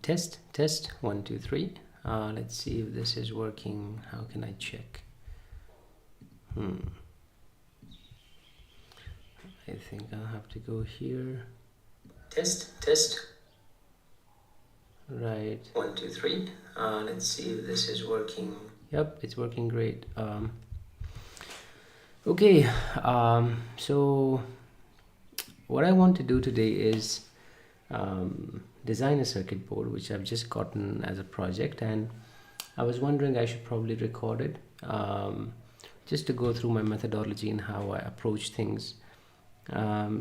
Test 1 2 3. Let's see if this is working. How can I check? I think I'll have to go here. Test. Right. 1 2 3. Let's see if this is working. Yep, it's working great. Okay. So what I want to do today is design a circuit board, which I've just gotten as a project, and I was wondering I should probably record it just to go through my methodology and how I approach things. As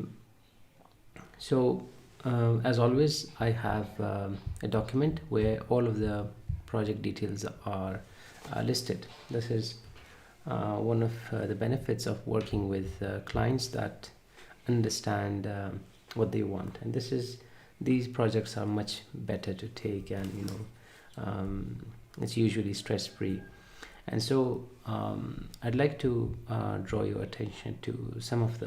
always, I have a document where all of the project details are listed. This is one of the benefits of working with clients that understand what they want, and these projects are much better to take, and it's usually stress-free. And so I'd like to draw your attention to some of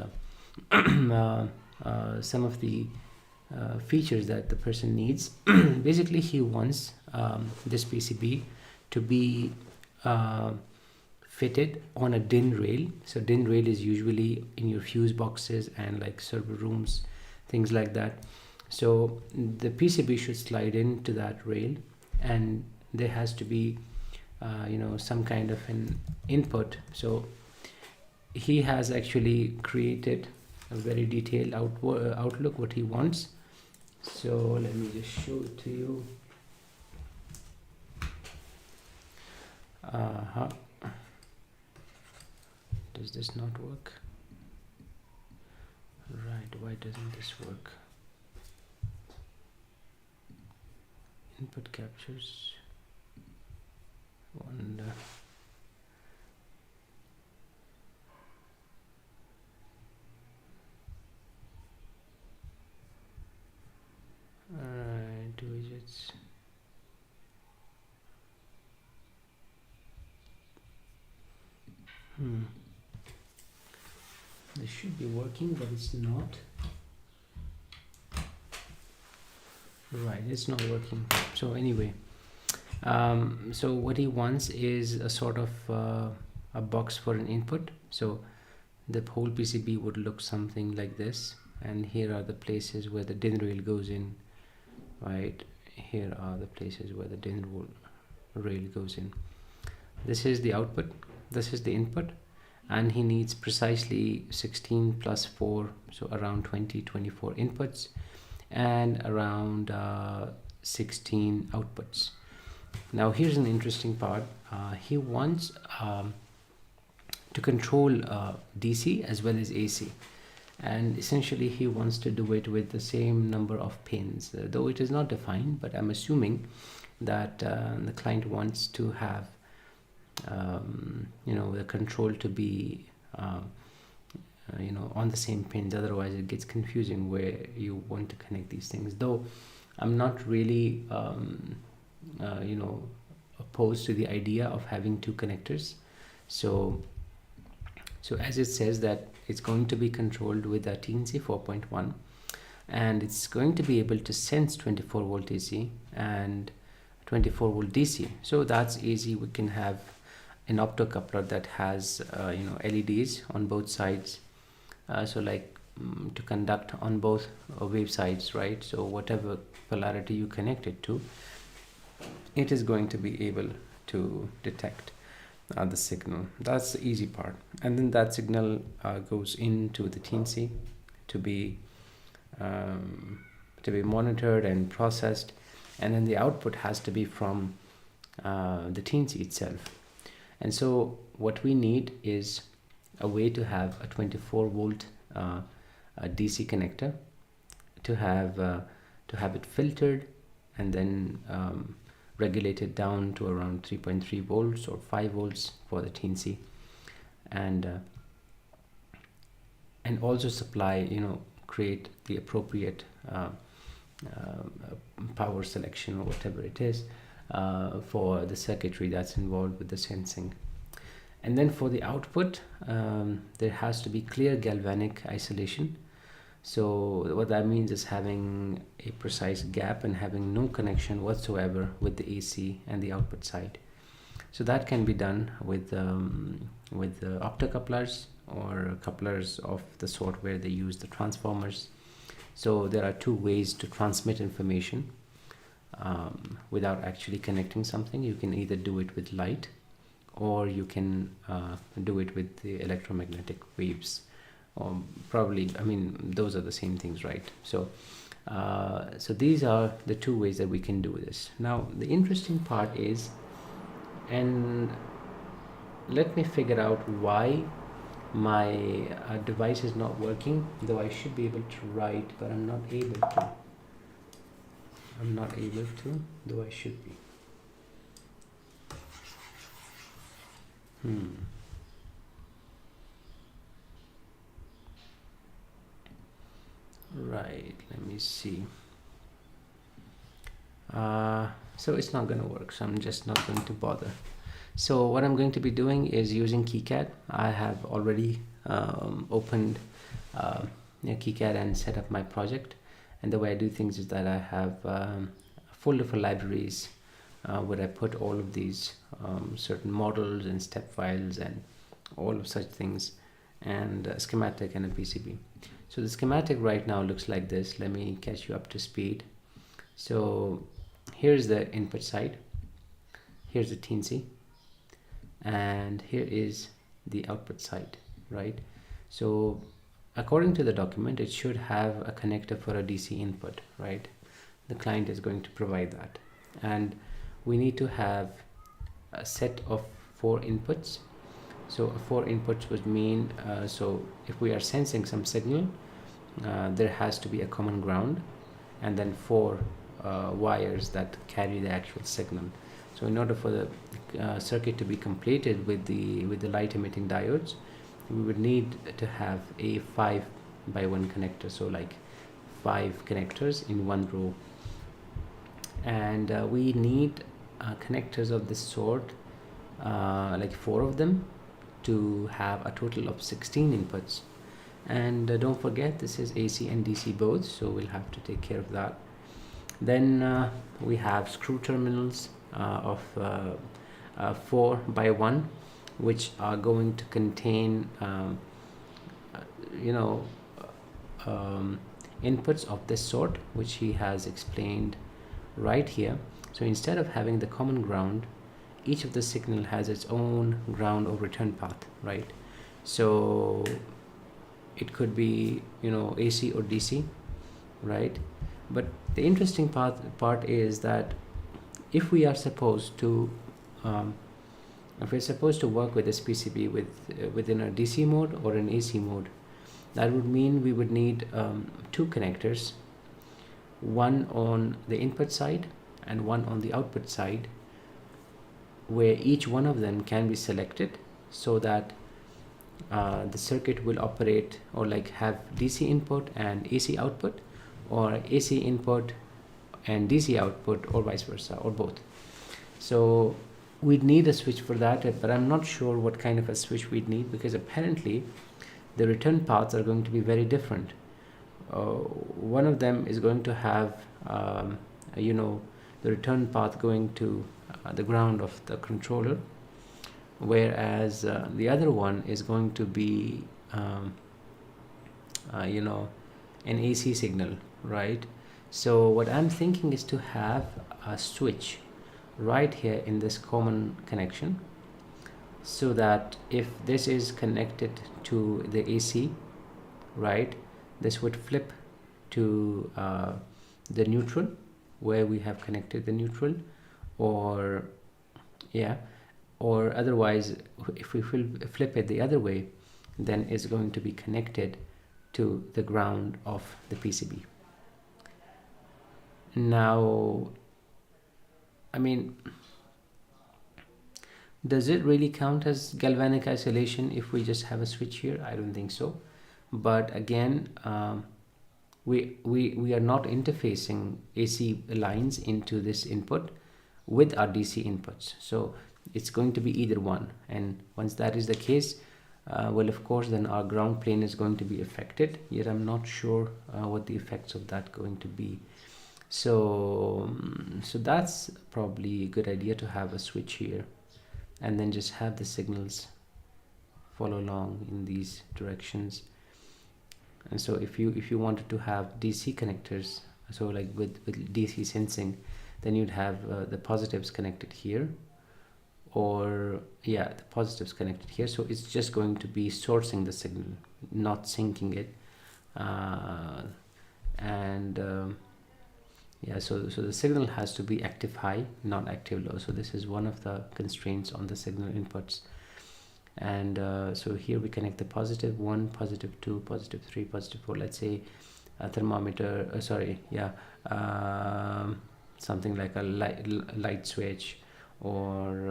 the features that the person needs. Basically, he wants this PCB to be fitted on a DIN rail. So DIN rail is usually in your fuse boxes and like server rooms, things like that. So the PCB should slide into that rail, and there has to be some kind of an input. So he has actually created a very detailed outlook what he wants. So let me just show it to you. Does this not work? Right, why doesn't this work? Input captures. Wonder. Alright, widgets. This should be working, but it's not. Right, it's not working. So anyway, so what he wants is a sort of a box for an input. So the whole PCB would look something like this, and here are the places where the DIN rail goes in. Right, here are the places where the DIN rail goes in. This is the output, this is the input, and he needs precisely 16 plus 4, so around 24 inputs and around 16 outputs. Now here's an interesting part. He wants to control DC as well as AC, and essentially he wants to do it with the same number of pins, though it is not defined, but I'm assuming that the client wants to have the control to be on the same pins. Otherwise it gets confusing where you want to connect these things, though I'm not really opposed to the idea of having two connectors. So as it says that it's going to be controlled with a TNC 4.1, and it's going to be able to sense 24 volt AC and 24 volt DC. So that's easy. We can have an optocoupler that has LEDs on both sides, to conduct on both wave sides, right? So whatever polarity you connect it to, it is going to be able to detect the signal. That's the easy part, and then that signal goes into the TNC to be monitored and processed, and then the output has to be from the TNC itself. And so what we need is a way to have a 24 volt DC connector, to have it filtered and then regulated down to around 3.3 volts or 5 volts for the TNC, and also supply, create the appropriate power selection or whatever it is for the circuitry that's involved with the sensing. And then for the output, there has to be clear galvanic isolation So what that means is having a precise gap and having no connection whatsoever with the AC and the output side. So that can be done with optocouplers or couplers of the sort where they use the transformers. So there are two ways to transmit information without actually connecting something. You can either do it with light, or you can do it with the electromagnetic waves. Probably, I mean, those are the same things, right? So these are the two ways that we can do this. Now the interesting part is, and let me figure out why my device is not working, though I should be able to write, but I'm not able to. Though I should be. Right, let me see. So it's not going to work, so I'm just not going to bother. So what I'm going to be doing is using KiCad. I have already opened KiCad and set up my project. And the way I do things is that I have a folder for libraries where I put all of these certain models and step files and all of such things, and a schematic and a PCB. So the schematic right now looks like this. Let me catch you up to speed. So here's the input side, here's the teensy, and here is the output side, right? So according to the document, it should have a connector for a DC input, right? The client is going to provide that, and we need to have a set of 4 inputs. So 4 inputs would mean, so if we are sensing some signal, there has to be a common ground, and then 4 wires that carry the actual signal. So in order for the circuit to be completed with the light emitting diodes, we would need to have a 5x1 connector, so like 5 connectors in one row, and we need connectors of this sort, like 4 of them, to have a total of 16 inputs. And don't forget, this is AC and DC both, so we'll have to take care of that. Then we have screw terminals of 4x1, which are going to contain inputs of this sort, which he has explained right here. So instead of having the common ground, each of the signal has its own ground or return path, right? So it could be AC or DC, right? But the interesting part is that if we are supposed to work with this PCB within a DC mode or an AC mode, that would mean we would need 2 connectors, one on the input side and one on the output side, where each one of them can be selected so that the circuit will operate or like have DC input and AC output, or AC input and DC output, or vice versa, or both. So we'd need a switch for that, but I'm not sure what kind of a switch we'd need, because apparently the return paths are going to be very different. One of them is going to have the return path going to the ground of the controller, whereas the other one is going to be an AC signal, right? So what I'm thinking is to have a switch right here in this common connection, so that if this is connected to the AC, right, this would flip to the neutral, where we have connected the neutral, or otherwise if we flip it the other way, then it's going to be connected to the ground of the PCB. Now, I mean, does it really count as galvanic isolation if we just have a switch here? I don't think so. But again, we are not interfacing AC lines into this input with our DC inputs, so it's going to be either one. And once that is the case, well, of course, then our ground plane is going to be affected, yet I'm not sure what the effects of that going to be. So that's probably a good idea to have a switch here, and then just have the signals follow along in these directions. And so if you wanted to have DC connectors, so like with DC sensing, then you'd have the positives connected here, or yeah, the positives connected here. So it's just going to be sourcing the signal, not syncing it. And yeah, so the signal has to be active high, not active low. So this is one of the constraints on the signal inputs. And so here we connect the positive 1, positive 2, positive 3, positive 4. Let's say a thermometer, something like a light switch, or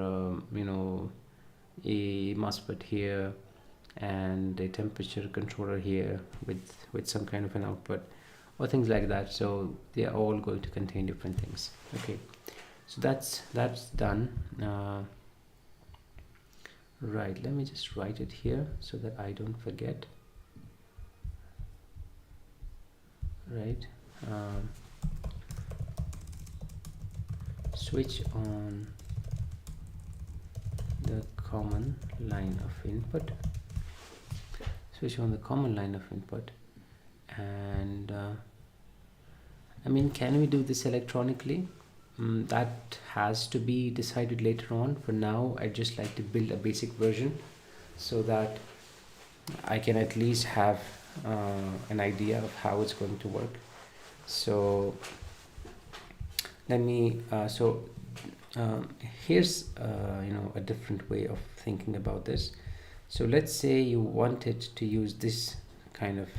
a MOSFET here, and a temperature controller here with some kind of an output, or things like that. So they are all going to contain different things. Okay, so that's done. Right, let me just write it here so that I don't forget. Right, switch on the common line of input. Switch on the common line of input. And I mean, can we do this electronically? That has to be decided later on. For now, I'd just like to build a basic version so that I can at least have an idea of how it's going to work. So let me here's a different way of thinking about this. So let's say you wanted to use this kind of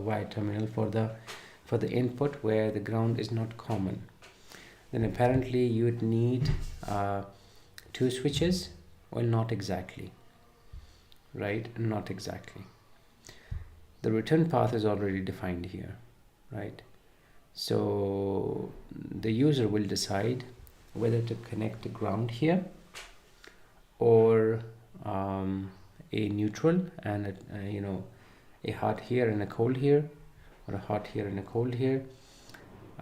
wire terminal for the input where the ground is not common. Then apparently you would need 2 switches. Well, not exactly, right? Not exactly. The return path is already defined here, right? So the user will decide whether to connect the ground here, or a neutral and a hot here and a cold here, or a hot here and a cold here,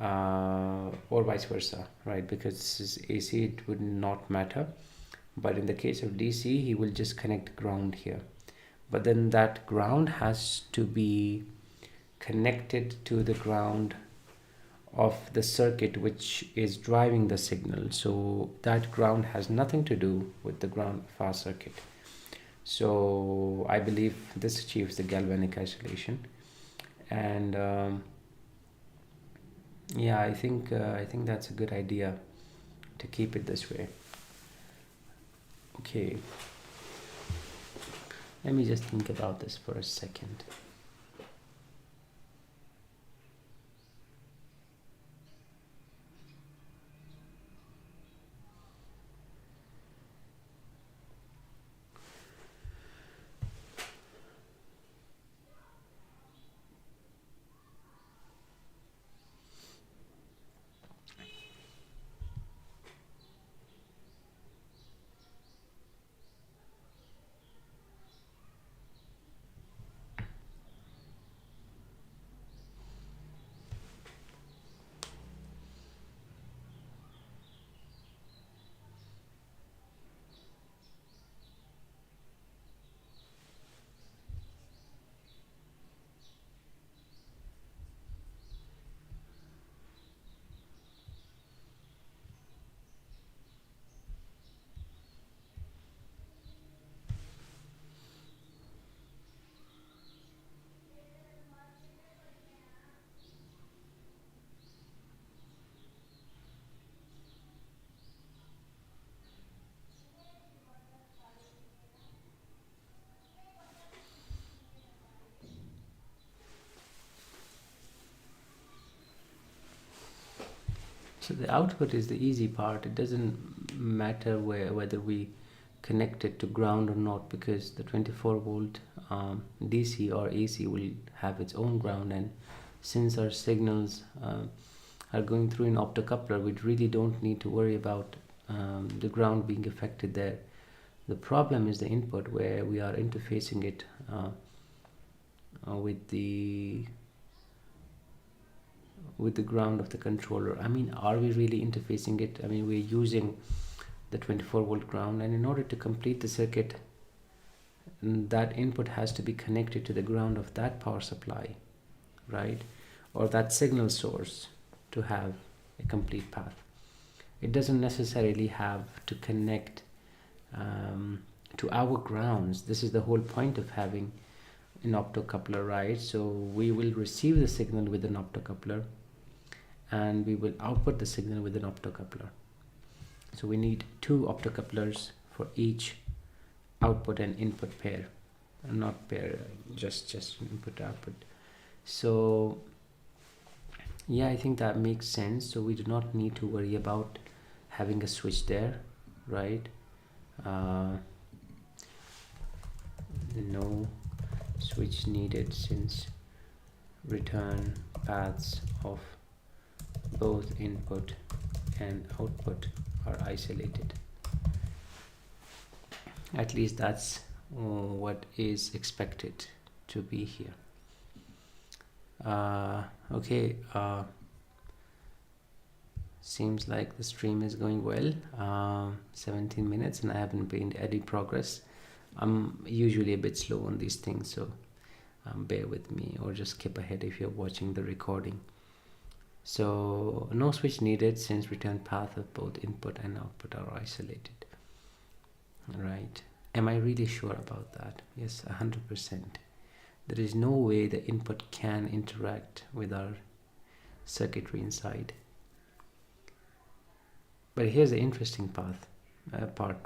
or vice versa, right? Because this is AC, it would not matter. But in the case of DC, he will just connect ground here. But then that ground has to be connected to the ground of the circuit which is driving the signal. So that ground has nothing to do with the ground of our circuit. So I believe this achieves the galvanic isolation. And yeah, I think that's a good idea to keep it this way. Okay, let me just think about this for a second. So the output is the easy part. It doesn't matter whether we connect it to ground or not, because the 24 volt DC or AC will have its own ground. And since our signals are going through an optocoupler, we really don't need to worry about the ground being affected there. The problem is the input, where we are interfacing it with the ground of the controller. I mean, are we really interfacing it? I mean, we're using the 24-volt ground, and in order to complete the circuit, that input has to be connected to the ground of that power supply, right? Or that signal source, to have a complete path. It doesn't necessarily have to connect to our grounds. This is the whole point of having an optocoupler, right? So we will receive the signal with an optocoupler, and we will output the signal with an optocoupler. So we need two optocouplers for each output and input pair, not pair, just input output. So yeah, I think that makes sense. So we do not need to worry about having a switch there, right? No switch needed, since return paths of both input and output are isolated. At least that's what is expected to be here. Okay, seems like the stream is going well. 17 minutes and I haven't made any progress. I'm usually a bit slow on these things, so bear with me, or just skip ahead if you're watching the recording. So no switch needed, since return path of both input and output are isolated. Right? Am I really sure about that? Yes, 100%. There is no way the input can interact with our circuitry inside. But here's the interesting part,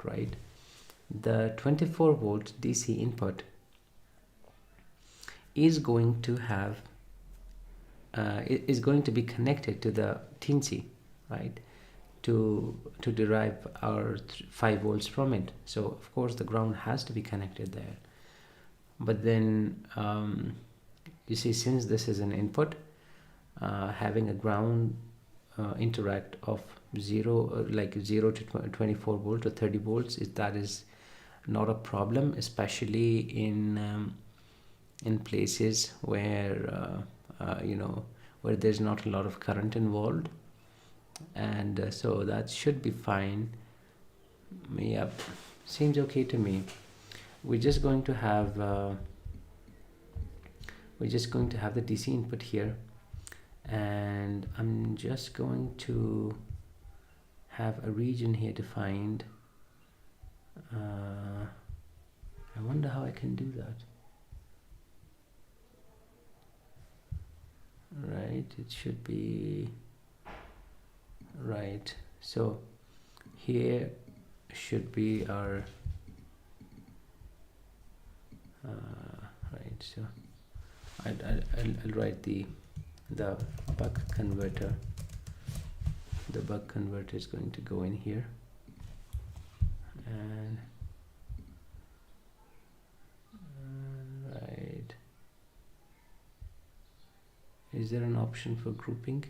right? The 24-volt DC input is going to have is going to be connected to the teensy, right, to derive our 5 volts from it. So of course the ground has to be connected there. But then you see, since this is an input, having a ground interact of 0 to 24 volts or 30 volts that is not a problem, especially in places where where there's not a lot of current involved, and so that should be fine. Yep, seems okay to me. We're just going to have the DC input here, and I'm just going to have a region here defined. I wonder how I can do that. Right, it should be right. So here should be our right. So I'll write the buck converter. The buck converter is going to go in here, and right. Is there an option for grouping?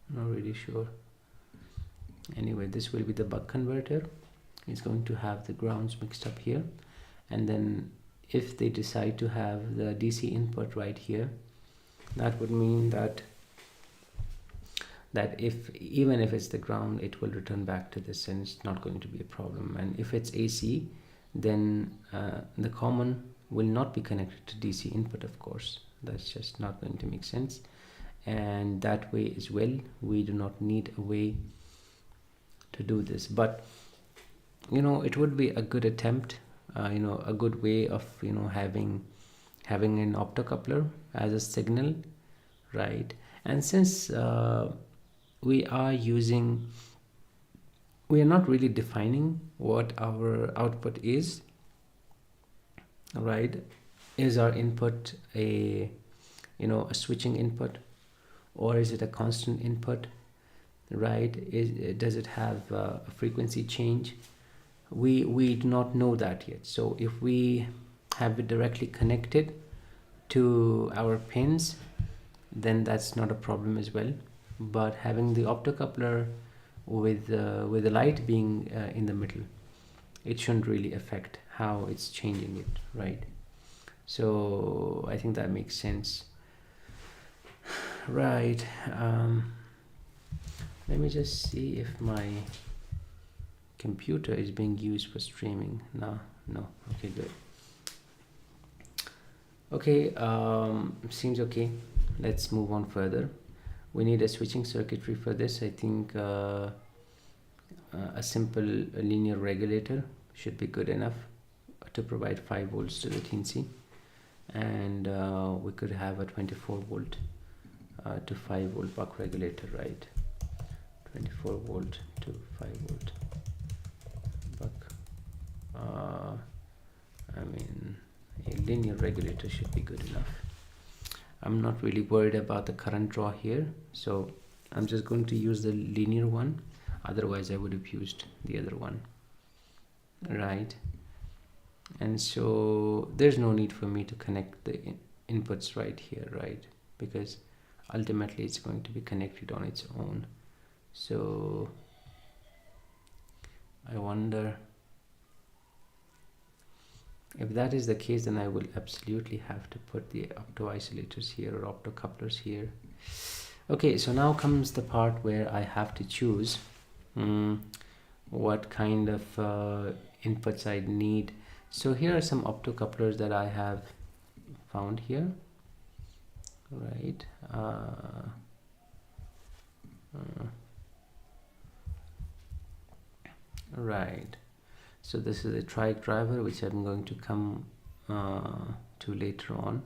Not really sure. Anyway, this will be the buck converter. It's going to have the grounds mixed up here, and then if they decide to have the DC input right here, that would mean that even if it's the ground, it will return back to this, and it's not going to be a problem. And if it's AC, then the common will not be connected to DC input, of course. That's just not going to make sense. And that way as well, we do not need a way to do this. But it would be a good attempt, a good way of having an optocoupler as a signal, right? And since we are not really defining what our output is, right? Is our input a switching input, or is it a constant input, right? Does it have a frequency change? We do not know that yet. So if we have it directly connected to our pins, then that's not a problem as well. But having the optocoupler with the light being in the middle, it shouldn't really affect how it's changing it, right? So I think that makes sense. Right. Let me just see if my computer is being used for streaming. No. Okay, good. Okay, seems okay. Let's move on further. We need a switching circuitry for this. I think a simple linear regulator should be good enough to provide 5 volts to the TNC, and we could have a 24 volt to 5 volt buck regulator, right? 24 volt to 5 volt buck. I mean, a linear regulator should be good enough. I'm not really worried about the current draw here, so I'm just going to use the linear one. Otherwise I would have used the other one, right? And so there's no need for me to connect the inputs right here, right? Because ultimately it's going to be connected on its own. So I wonder if that is the case, then I will absolutely have to put the opto-isolators here or opto-couplers here. Okay, so now comes the part where I have to choose what kind of inputs I need. So here are some opto-couplers that I have found here, right? Right. So this is a triac driver, which I'm going to come to later on,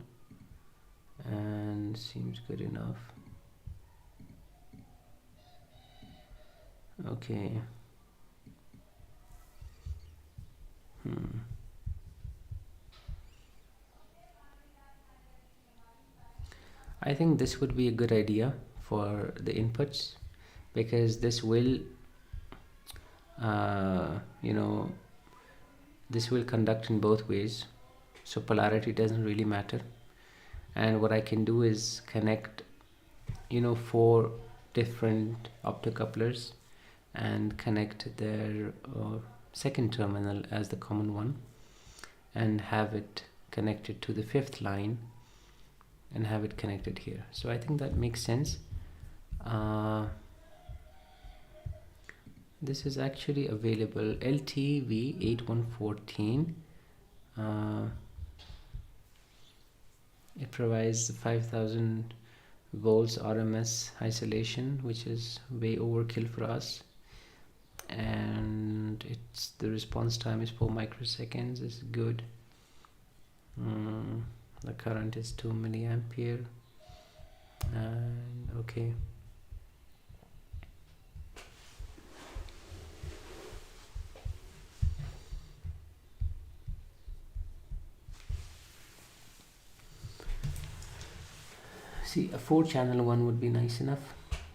and seems good enough. Okay. I think this would be a good idea for the inputs, because this will this will conduct in both ways, so polarity doesn't really matter. And what I can do is connect 4 different optocouplers and connect their second terminal as the common one, and have it connected to the 5th line and have it connected here. So I think that makes sense. This is actually available, LTV8114. It provides 5000 volts RMS isolation, which is way overkill for us, and the response time is 4 microseconds. Is good. The current is 2 milliampere, and okay. See, a 4-channel one would be nice enough,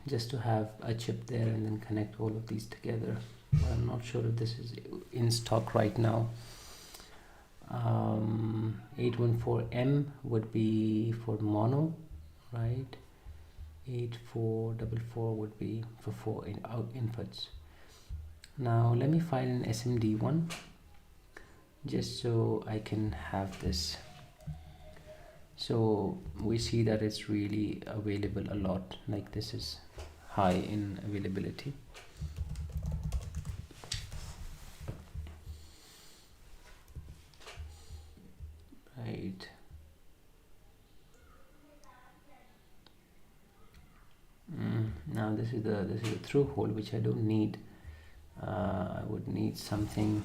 just to have a chip there and then connect all of these together. But I'm not sure if this is in stock right now. 814M would be for mono, right? 8444 would be for 4 out inputs. Now let me find an SMD one, just so I can have this. So we see that it's really available a lot, like this is high in availability. Right. Now this is a through hole, which I don't need. I would need something.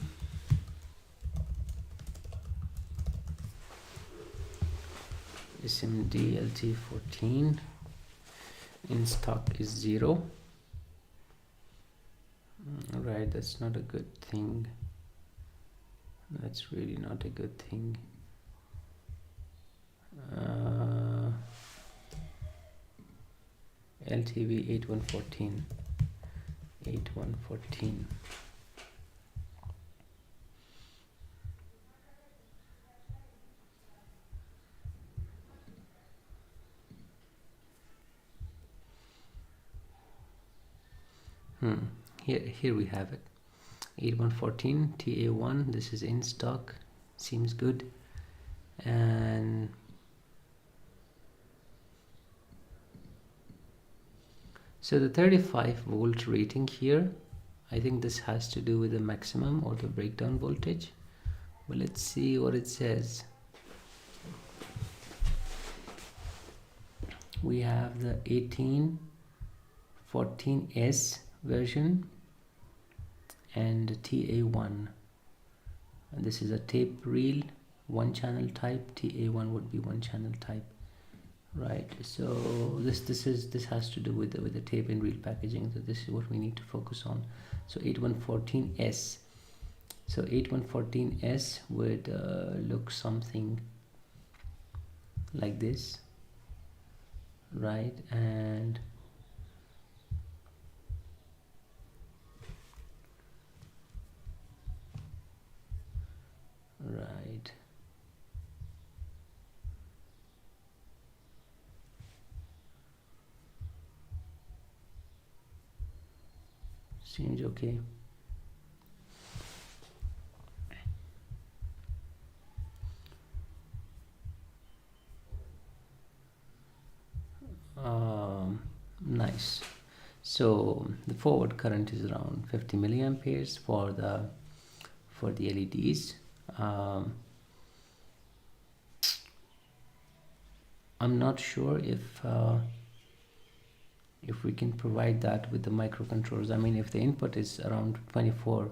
SMD LT14 in stock is 0. Right, that's not a good thing. That's really not a good thing. LTV 8114. 8114. Here we have it. 8114 TA1, this is in stock, seems good. And so the 35 volt rating here, I think this has to do with the maximum or the breakdown voltage. Well, let's see what it says. We have the 1814S version and TA1, and this is a tape reel one channel type. TA1 would be one channel type, right? So this has to do with the tape and reel packaging. So this is what we need to focus on. So 8114S. So 8114S would look something like this, right? And right, seems okay. Nice. So the forward current is around 50 milliamperes for the LEDs. I'm not sure if we can provide that with the microcontrollers. I mean, if the input is around 24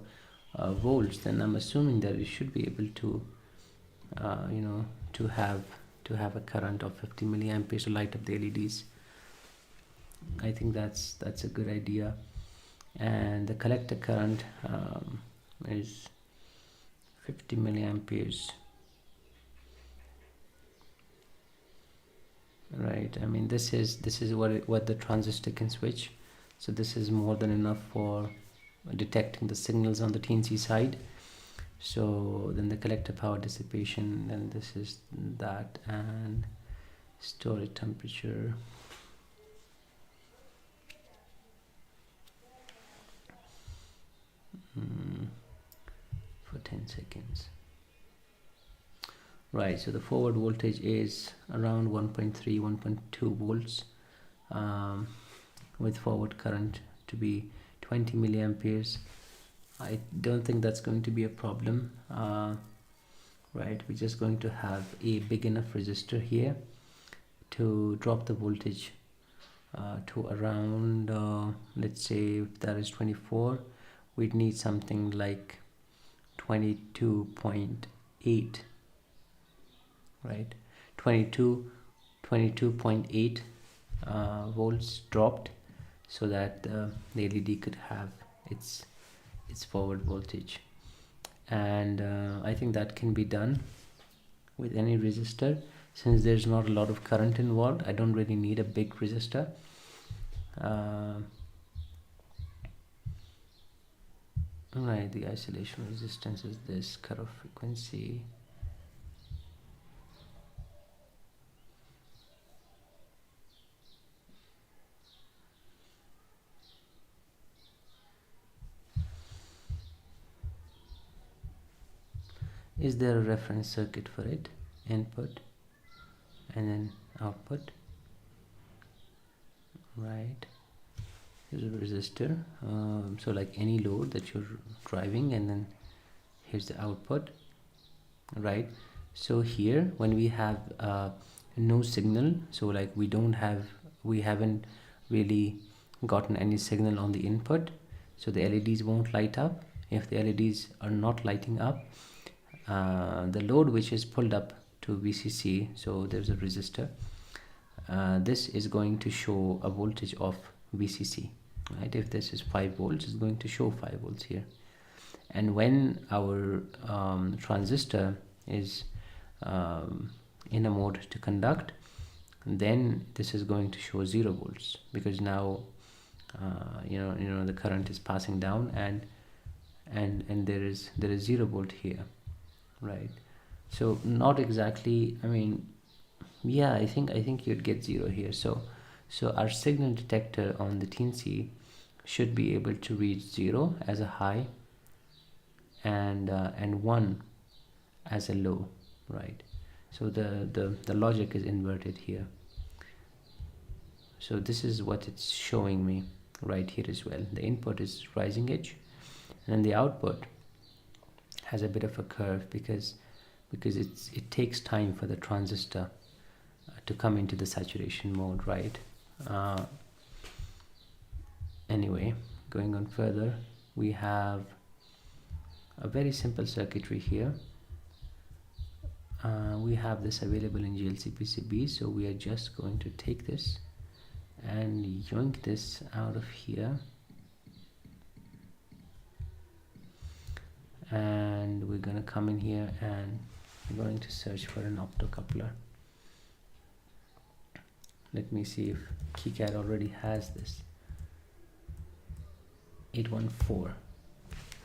volts, then I'm assuming that it should be able to to have a current of 50 milliamperes to light up the LEDs. I think that's a good idea. And the collector current is 50 milliamperes, right? I mean, this is what the transistor can switch, so this is more than enough for detecting the signals on the TNC side. So then the collector power dissipation, then this is that, and storage temperature. For 10 seconds, right? So the forward voltage is around 1.3 1.2 volts, with forward current to be 20 milliamperes. I don't think that's going to be a problem, right? We're just going to have a big enough resistor here to drop the voltage to around let's say if that is 24, we'd need something like 22.8, right? 22.8 volts dropped, so that the LED could have its forward voltage. And I think that can be done with any resistor. Since there's not a lot of current involved, I don't really need a big resistor. Right, the isolation resistance is this, cutoff frequency. Is there a reference circuit for it? Input and then output, right? Here's a resistor, so like any load that you're driving, and then here's the output, right? So here when we have no signal, so like we haven't really gotten any signal on the input, so the LEDs won't light up. If the LEDs are not lighting up, the load which is pulled up to VCC, so there's a resistor, this is going to show a voltage of VCC, right? If this is 5 volts, it's going to show 5 volts here. And when our transistor is in a mode to conduct, then this is going to show 0 volts, because now the current is passing down, and there is 0 volt here, right? So not exactly, I mean, yeah, I think you'd get 0 here. So our signal detector on the TNC should be able to reach 0 as a high, and 1 as a low, right? So the logic is inverted here. So this is what it's showing me right here as well. The input is rising edge, and the output has a bit of a curve because it takes time for the transistor to come into the saturation mode, right? Anyway, going on further, we have a very simple circuitry here. We have this available in GLC-PCB, so we are just going to take this and yoink this out of here, and we're going to come in here and we're going to search for an optocoupler. Let me see if KiCad already has this. 814.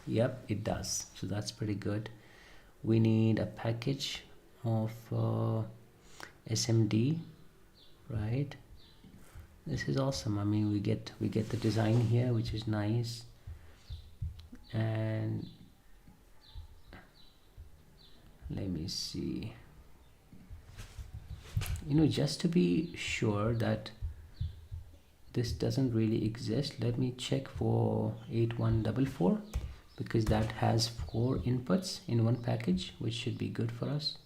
Yep, it does. So that's pretty good. We need a package of SMD, right? This is awesome. I mean, we get the design here, which is nice, and let me see. You know, just to be sure that this doesn't really exist, let me check for 8144, because that has 4 inputs in one package, which should be good for us.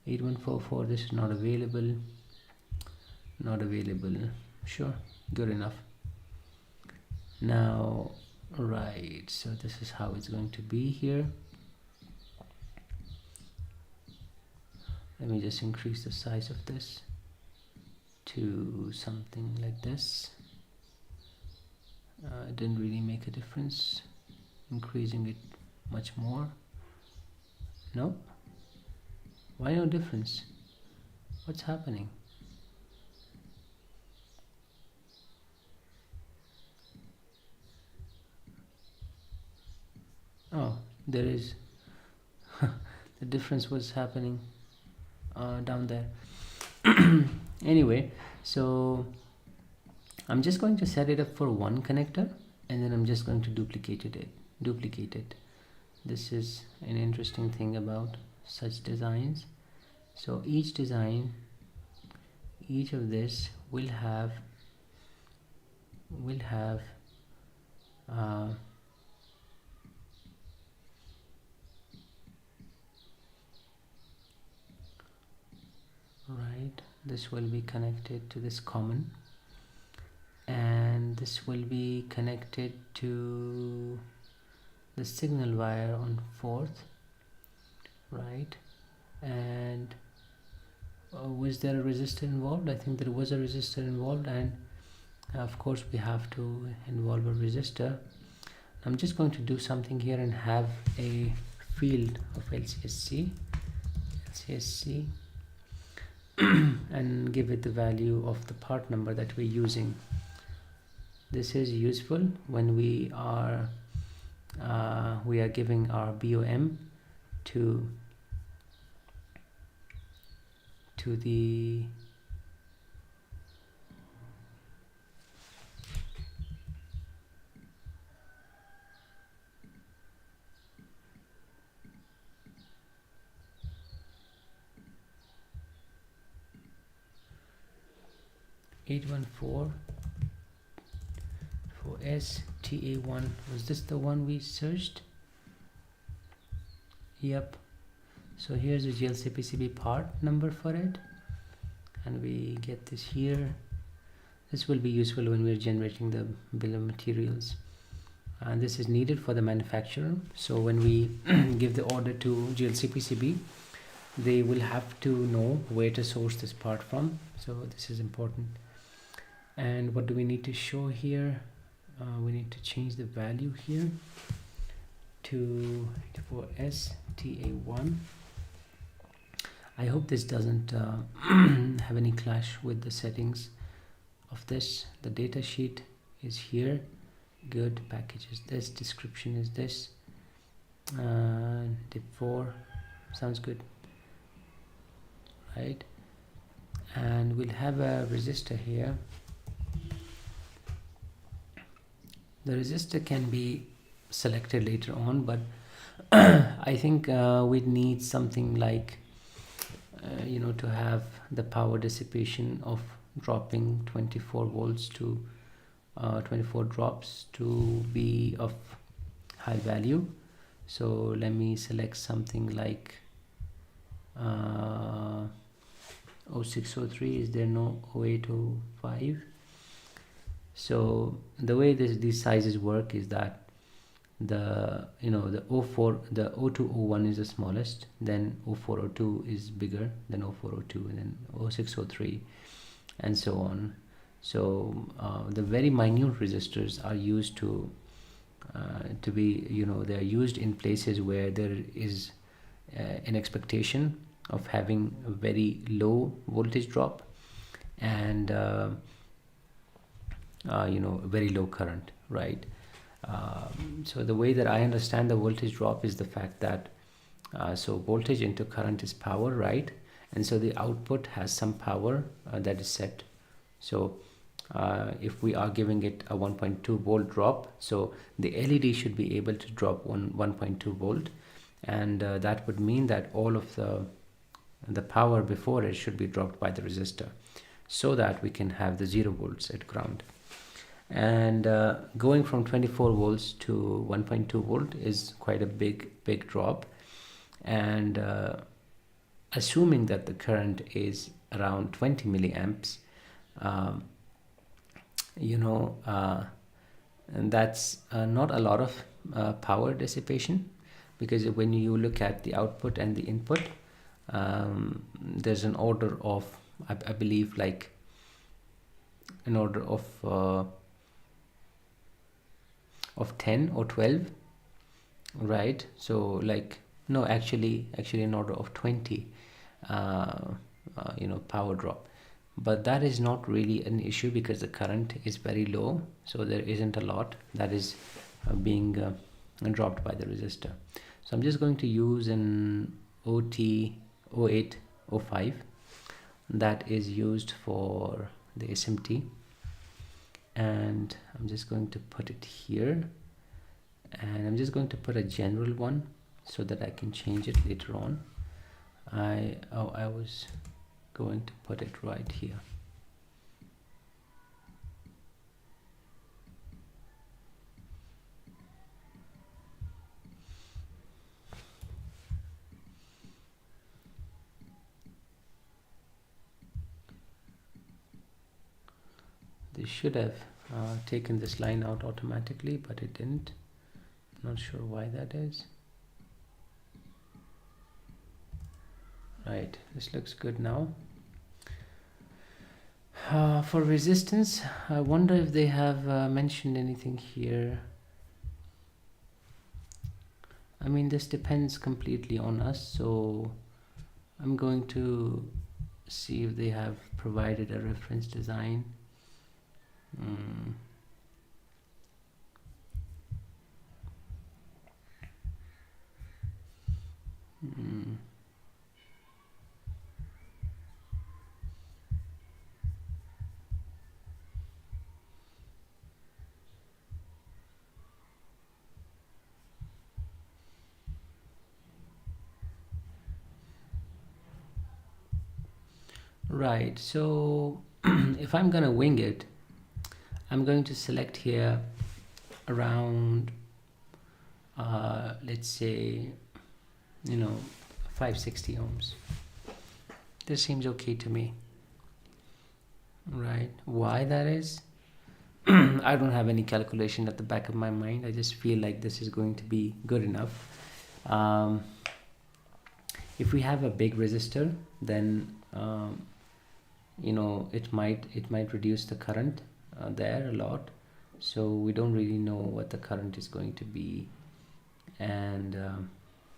8144, this is not available. Not available. Sure, good enough. Now, right, so this is how it's going to be here. Let me just increase the size of this to something like this. It didn't really make a difference. Increasing it much more. Nope. Why no difference? What's happening? Oh, there is. The difference was happening down there. Anyway, so I'm just going to set it up for one connector, and then I'm just going to duplicate it. This is an interesting thing about such designs. So each design, each of this will have right, this will be connected to this common, and this will be connected to the signal wire on 4th, right? And was there a resistor involved? I think there was a resistor involved, and of course we have to involve a resistor. I'm just going to do something here and have a field of LCSC and give it the value of the part number that we're using. This is useful when we are giving our BOM to the .814 for STA1. Was this the one we searched? Yep. So here's the GLC-PCB part number for it, and we get this here. This will be useful when we're generating the bill of materials, and this is needed for the manufacturer. So when we give the order to GLC-PCB, they will have to know where to source this part from. So this is important. And what do we need to show here? We need to change the value here to for STA1. I hope this doesn't have any clash with the settings of this. The data sheet is here. Good. Package is this. Description is this. Tip 4 sounds good, right? And we'll have a resistor here. The resistor can be selected later on, but I think we need something like to have the power dissipation of dropping 24 volts to 24 drops to be of high value. So let me select something like 0603. Is there no 0805? So the way these sizes work is that the the 04, the 0201 is the smallest, then 0402 is bigger than 0402, and then 0603, and so on. So the very minute resistors are used to be, they are used in places where there is an expectation of having a very low voltage drop and very low current, right? So the way that I understand the voltage drop is the fact that so voltage into current is power, right? And so the output has some power that is set. So if we are giving it a 1.2 volt drop, so the LED should be able to drop 1.2 volt, and that would mean that all of the power before it should be dropped by the resistor, so that we can have the 0 volts at ground. And going from 24 volts to 1.2 volt is quite a big drop, and assuming that the current is around 20 milliamps, and that's not a lot of power dissipation, because when you look at the output and the input, there's an order of, I believe, like an order of 10 or 12, right? So like, no, actually an order of 20 power drop. But that is not really an issue because the current is very low, so there isn't a lot that is being dropped by the resistor. So I'm just going to use an OT0805 that is used for the SMT, and I'm just going to put it here, and I'm just going to put a general one so that I can change it later on. I was going to put it right here. This should have taken this line out automatically, but it didn't. Not sure why that is. Right, this looks good now. For resistance, I wonder if they have mentioned anything here. I mean, this depends completely on us, so I'm going to see if they have provided a reference design. Right, so if I'm gonna wing it, I'm going to select here around let's say 560 ohms. This seems okay to me, right? Why that is, I don't have any calculation at the back of my mind. I just feel like this is going to be good enough. If we have a big resistor, then it might reduce the current there a lot, so we don't really know what the current is going to be. And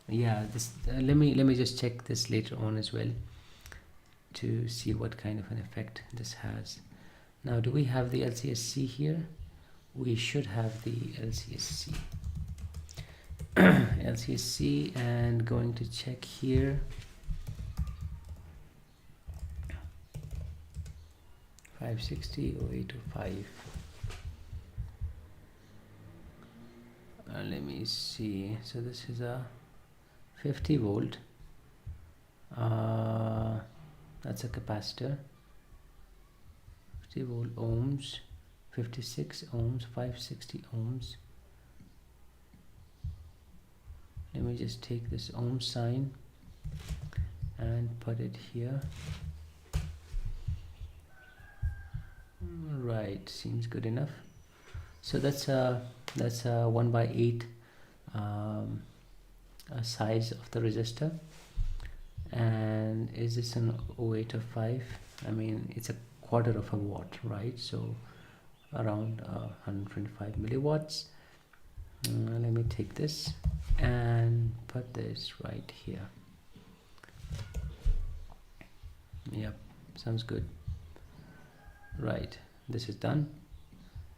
yeah, this let me just check this later on as well to see what kind of an effect this has. Now, do we have the LCSC here? We should have the LCSC. LCSC, and going to check here. 560 0805. Let me see. So this is a 50 volt, that's a capacitor. 50 volt ohms, 56 ohms, 560 ohms. Let me just take this ohm sign and put it here. Right, seems good enough. So that's a 1/8 size of the resistor. And is this an 0805? I mean, it's a quarter of a watt, right? So around 125 milliwatts. Let me take this and put this right here. Yep, sounds good. Right, this is done.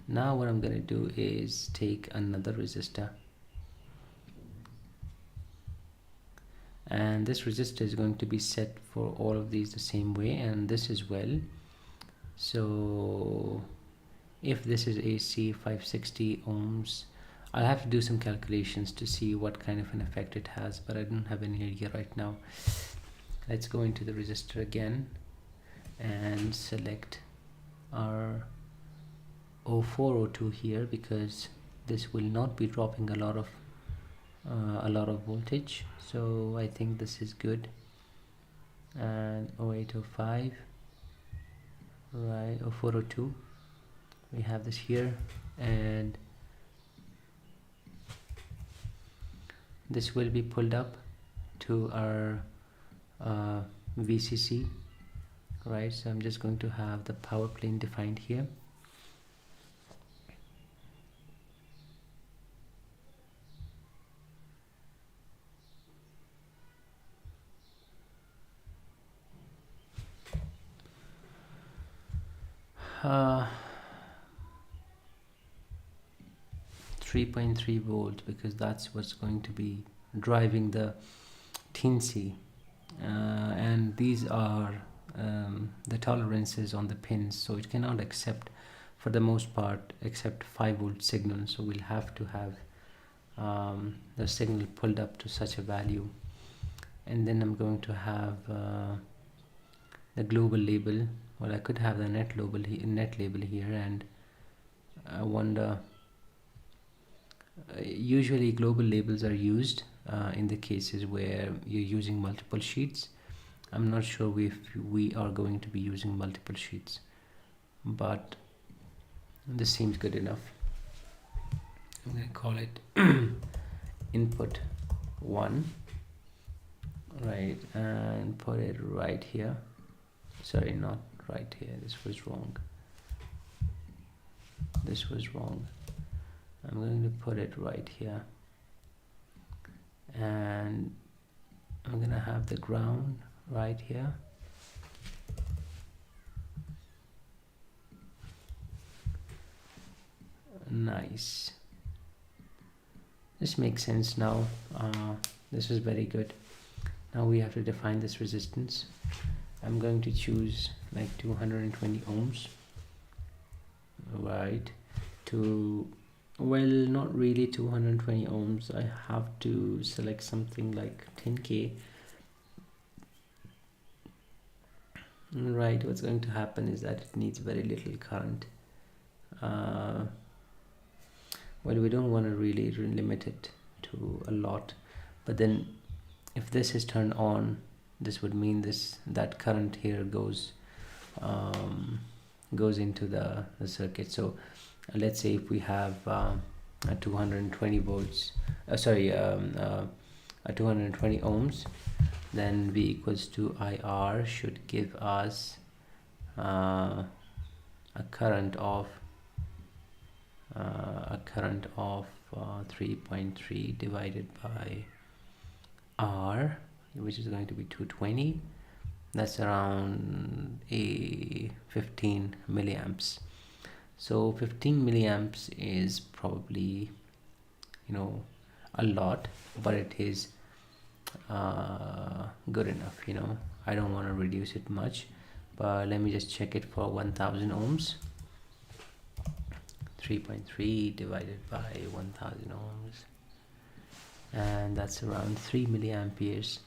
Now what I'm going to do is take another resistor, and this resistor is going to be set for all of these the same way, and this as well. So if this is AC 560 ohms, I'll have to do some calculations to see what kind of an effect it has, but I don't have any idea right now. Let's go into the resistor again and select our 0402 here, because this will not be dropping a lot of voltage, so I think this is good. And 0805, right, 0402, we have this here, and this will be pulled up to our VCC, right? So I'm just going to have the power plane defined here. Uh, 3.3 volt, because that's what's going to be driving the teensy, and these are the tolerances on the pins, so it cannot accept, for the most part, accept 5 volt signal. So we'll have to have the signal pulled up to such a value. And then I'm going to have the global label. Well, I could have the net label here, and I wonder, usually global labels are used in the cases where you're using multiple sheets. I'm not sure if we are going to be using multiple sheets, but this seems good enough. I'm going to call it input 1, right, and put it right here. Sorry, not right here, this was wrong. I'm going to put it right here, and I'm going to have the ground right here. Nice. This makes sense now. This is very good. Now we have to define this resistance. I'm going to choose like 220 ohms, right? Well, not really 220 ohms. I have to select something like 10k. Right, what's going to happen is that it needs very little current. Well, we don't want to really limit it to a lot, but then if this is turned on, this would mean that current here goes into the circuit. So let's say if we have a 220 volts, 220 ohms, then V equals to IR should give us a current of 3.3 divided by R, which is going to be 220. That's around 15 milliamps. So 15 milliamps is probably, a lot, but it is good enough. I don't want to reduce it much, but let me just check it for 1000 ohms. 3.3 divided by 1000 ohms. and that's around 3 milliamperes.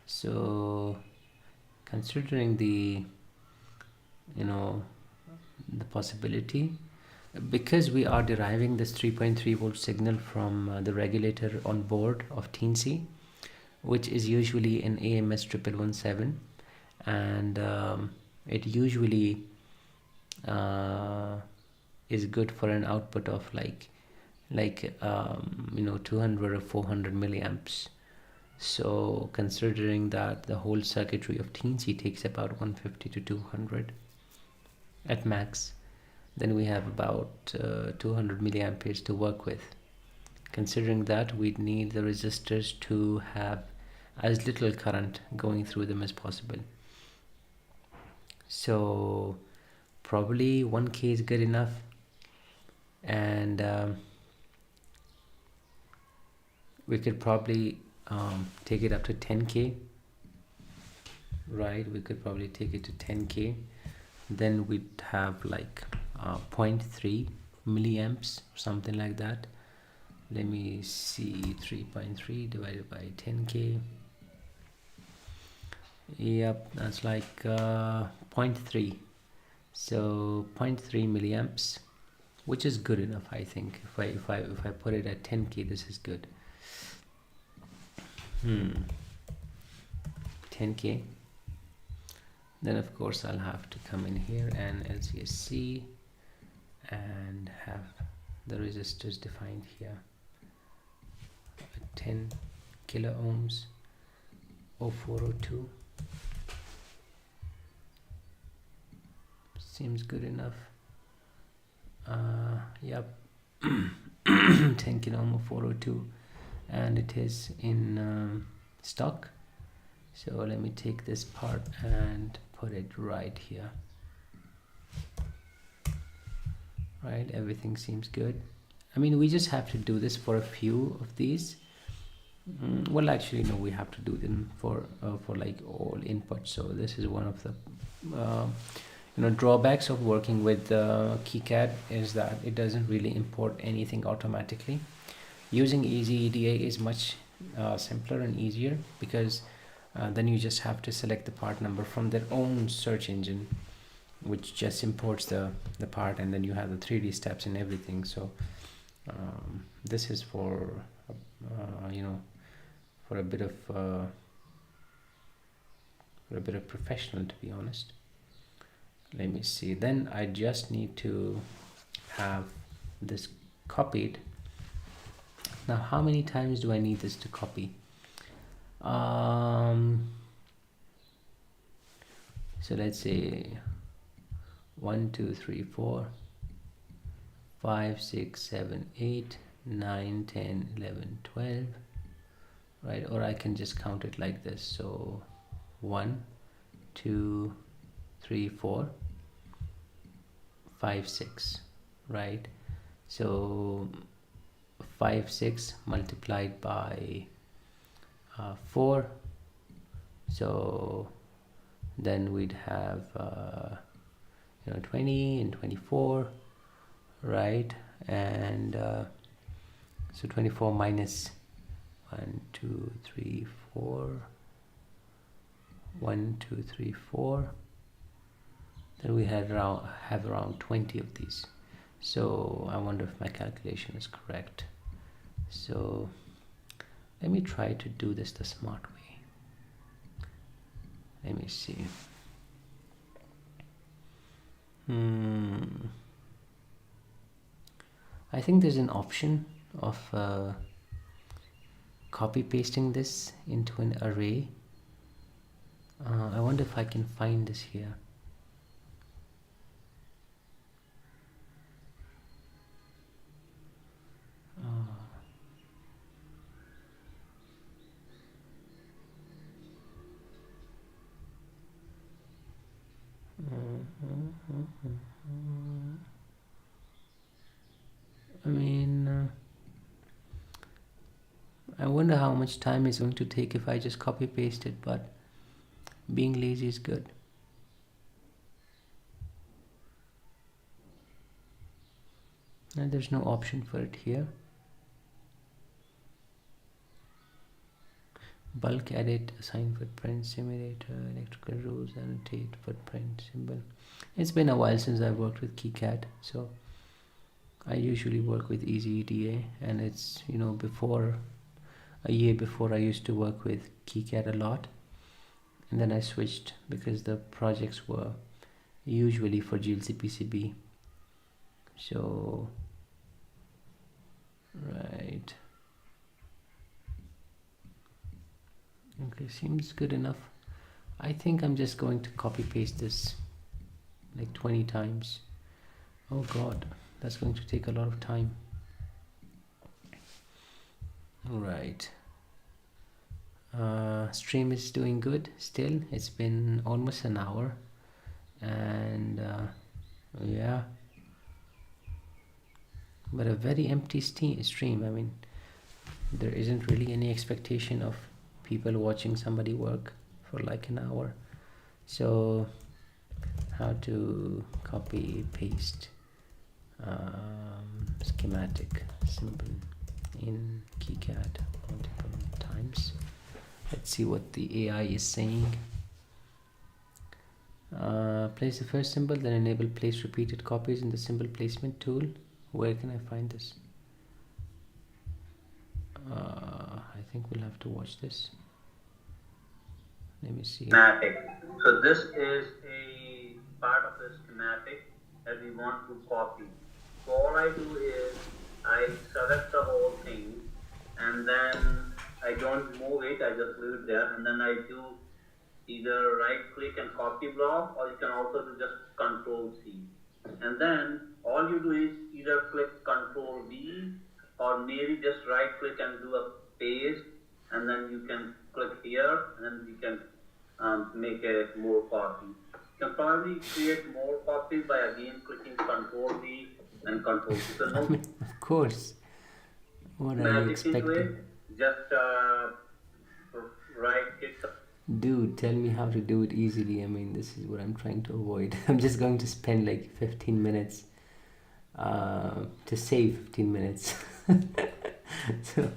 So considering the the possibility, because we are deriving this 3.3 volt signal from the regulator on board of Teensy, which is usually an AMS 1117, and it usually is good for an output of like 200 or 400 milliamps. So considering that the whole circuitry of Teensy takes about 150 to 200 at max, then we have about 200 milliamperes to work with. Considering that, we'd need the resistors to have as little current going through them as possible. So probably 1K is good enough, and we could probably take it up to 10K, right? We could probably take it to 10K. Then we'd have like 0.3 milliamps, something like that. Let me see, 3.3 divided by 10K. Yep, that's like 0.3. So 0.3 milliamps, which is good enough, I think. If I put it at 10K, this is good. 10K. Then of course I'll have to come in here and LCSC and have the resistors defined here. 10 kilo ohms, 0402. Seems good enough. Yep. 10 kilo ohm 0402, and it is in stock. So let me take this part and put it right here. Right, everything seems good. I mean, we just have to do this for a few of these. Well, actually, no, we have to do them for like all inputs. So this is one of the drawbacks of working with KiCad, is that it doesn't really import anything automatically. Using Easy EDA is much simpler and easier, because then you just have to select the part number from their own search engine, which just imports the part, and then you have the 3D steps and everything. So this is for for a bit of professional, to be honest. Let me see. Then I just need to have this copied. Now, how many times do I need this to copy? So let's say 1 2 3 4 5 6 7 8 9 10 11 12, right? Or I can just count it like this. So 1 2 3 4 5 6, right? So 5 6 multiplied by 4, so then we'd have 20 and 24, right? And so 24 minus 1 2 3 4 1 2 3 4, then we have around 20 of these. So I wonder if my calculation is correct. So let me try to do this the smart way. Let me see. I think there's an option of copy pasting this into an array. I wonder if I can find this here. I mean, I wonder how much time it's going to take if I just copy paste it, but being lazy is good. And there's no option for it here. Bulk edit, assign footprint, simulator, electrical rules, annotate footprint symbol. It's been a while since I've worked with KiCad, so I usually work with EasyEDA, and it's, before a year before I used to work with KiCad a lot, and then I switched because the projects were usually for GLC PCB. So right, okay, seems good enough. I think I'm just going to copy paste this like 20 times. Oh god, that's going to take a lot of time. Right. Stream is doing good still. It's been almost an hour, and yeah, but a very empty stream. I mean, there isn't really any expectation of people watching somebody work for like an hour. So how to copy paste schematic symbol in KiCad multiple times. Let's see what the AI is saying. Place the first symbol, then enable place repeated copies in the symbol placement tool. Where can I find this? I think we'll have to watch this. Let me see. Schematic. So this is a part of the schematic that we want to copy. So all I do is I select the whole thing, and then I don't move it, I just leave it there, and then I do either right click and copy block, or you can also do just Control C. And then all you do is either click Control V, or maybe just right click and do a paste, and then you can click here, and then you can make a more copy. You can probably create more copies by again clicking Control V and Control C. So no, of course. What are you expecting? Just right click. Dude, tell me how to do it easily. I mean, this is what I'm trying to avoid. I'm just going to spend like 15 minutes to save 15 minutes. So,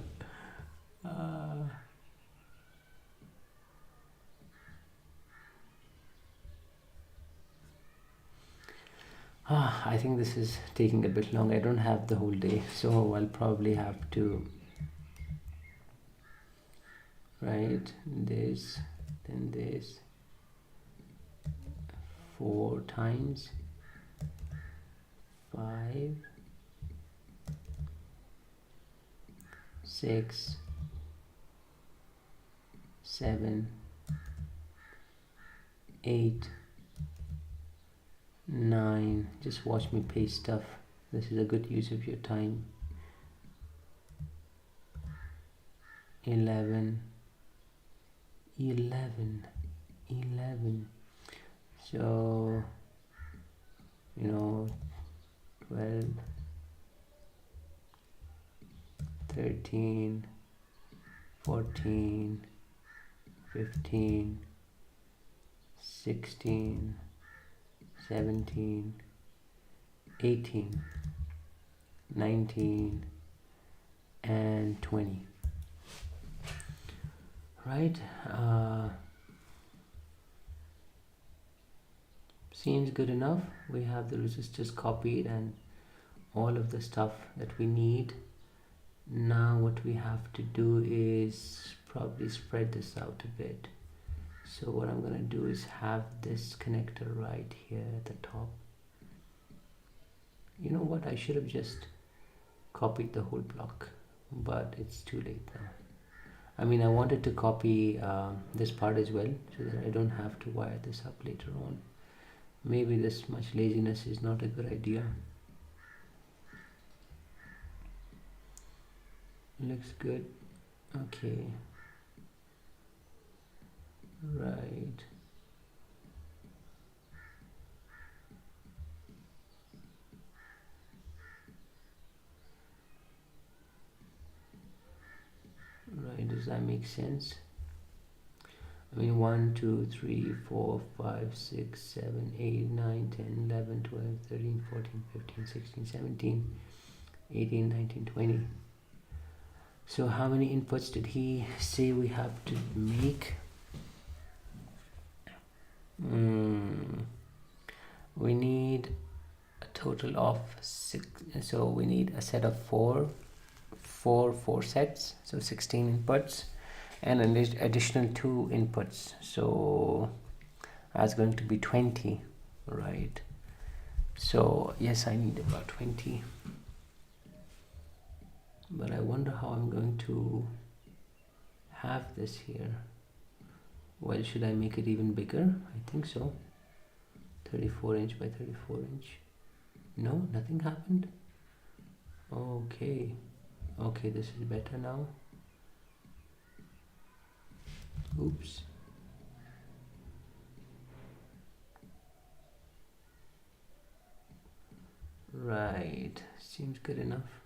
I think this is taking a bit long. I don't have the whole day, so I'll probably have to write this, then this 4 times, 5, 6, 7, 8, 9. Just watch me paste stuff. This is a good use of your time. 11. So 12, 13, 14, 15, 16, 17, 18, 19, and 20. Right? Seems good enough. We have the resistors copied and all of the stuff that we need. Now what we have to do is probably spread this out a bit. So what I'm going to do is have this connector right here at the top. You know what, I should have just copied the whole block, but it's too late now. I mean, I wanted to copy this part as well, so that I don't have to wire this up later on. Maybe this much laziness is not a good idea. Looks good. Okay. Right. Right, does that make sense? I mean, 1, 2, 3, 4, 5, 6, 7, 8, 9, 10, 11, 12, 13, 14, 15, 16, 17, 18, 19, 20. So how many inputs did he say we have to make? We need a total of 6, so we need a set of four sets, so 16 inputs, and an additional 2 inputs, so that's going to be 20, right? So yes, I need about 20, but I wonder how I'm going to have this here. Well, should I make it even bigger? I think so. 34 inch by 34 inch. No, nothing happened. Okay, this is better now. Oops. Right, seems good enough.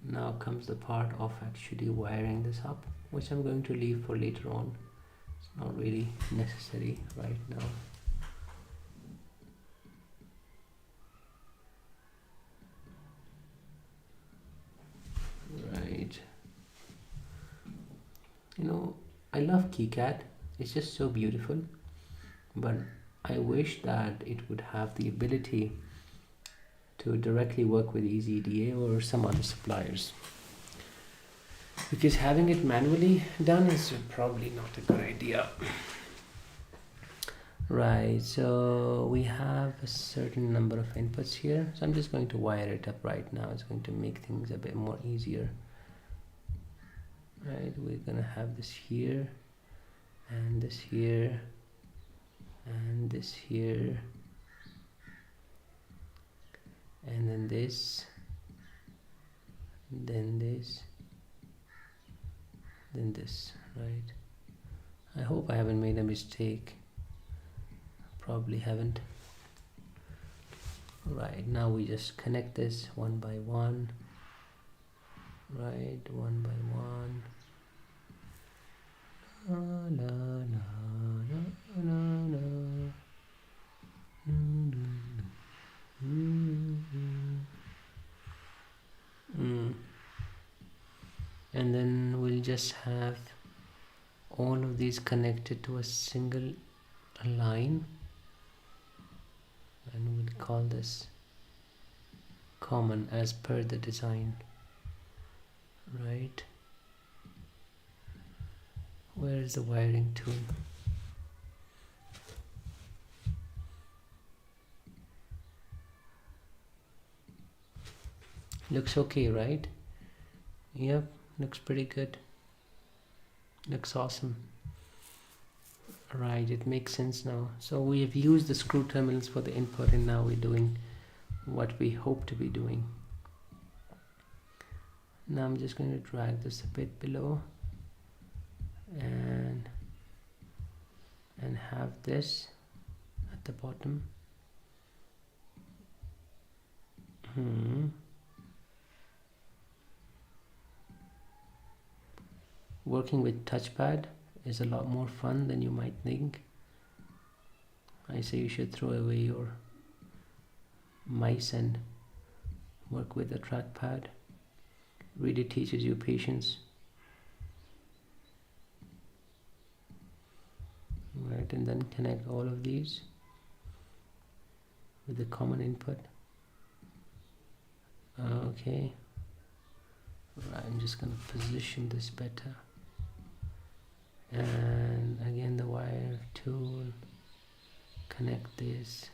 Now comes the part of actually wiring this up, which I'm going to leave for later on. It's not really necessary right now. Right. I love KiCad. It's just so beautiful, but I wish that it would have the ability to directly work with EasyEDA or some other suppliers, because having it manually done is probably not a good idea. Right, so we have a certain number of inputs here, so I'm just going to wire it up right now. It's going to make things a bit more easier. Right, we're gonna have this here, and this here, and this here, and then this, then this, then this, right? I hope I haven't made a mistake. Probably haven't. Right, now we just connect this one by one. Right, one by one. La, la, la, la, la, la. And then we'll just have all of these connected to a single line, and we'll call this common as per the design. Right, where is the wiring tool? Looks okay, right? Yep, looks pretty good. Looks awesome. Right, it makes sense now. So we have used the screw terminals for the input, and now we're doing what we hope to be doing. Now I'm just going to drag this a bit below and have this at the bottom. Working with touchpad is a lot more fun than you might think. I say you should throw away your mice and work with a trackpad. Really teaches you patience. Right, and then connect all of these with the common input. Okay. Right, I'm just going to position this better. And again, the wire tool, connect this,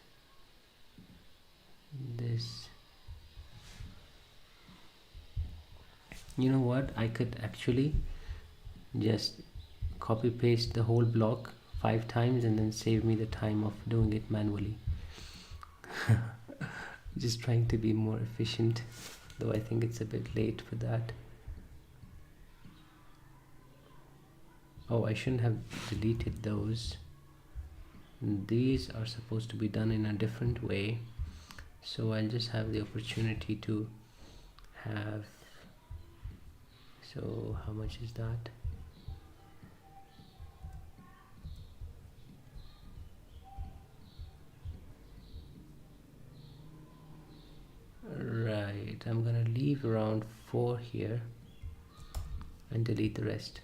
you know what, I could actually just copy paste the whole block 5 times and then save me the time of doing it manually. Just trying to be more efficient, though I think it's a bit late for that. Oh, I shouldn't have deleted those. These are supposed to be done in a different way, so I'll just have the opportunity to have, so how much is that? Right, I'm gonna leave around 4 here. and delete the rest.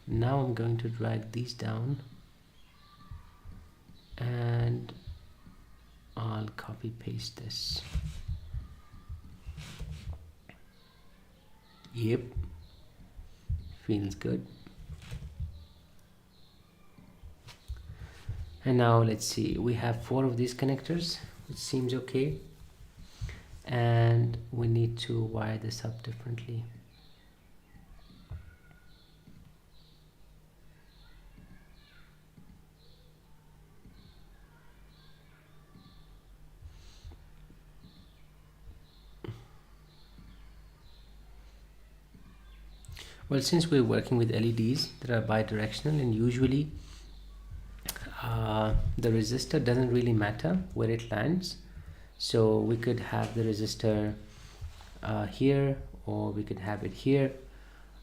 Now I'm going to drag these down and I'll copy paste this. Yep, feels good. And now let's see, we have 4 of these connectors, which seems okay, and we need to wire this up differently. Well, since we're working with LEDs that are bidirectional, and usually the resistor doesn't really matter where it lands, so we could have the resistor here, or we could have it here.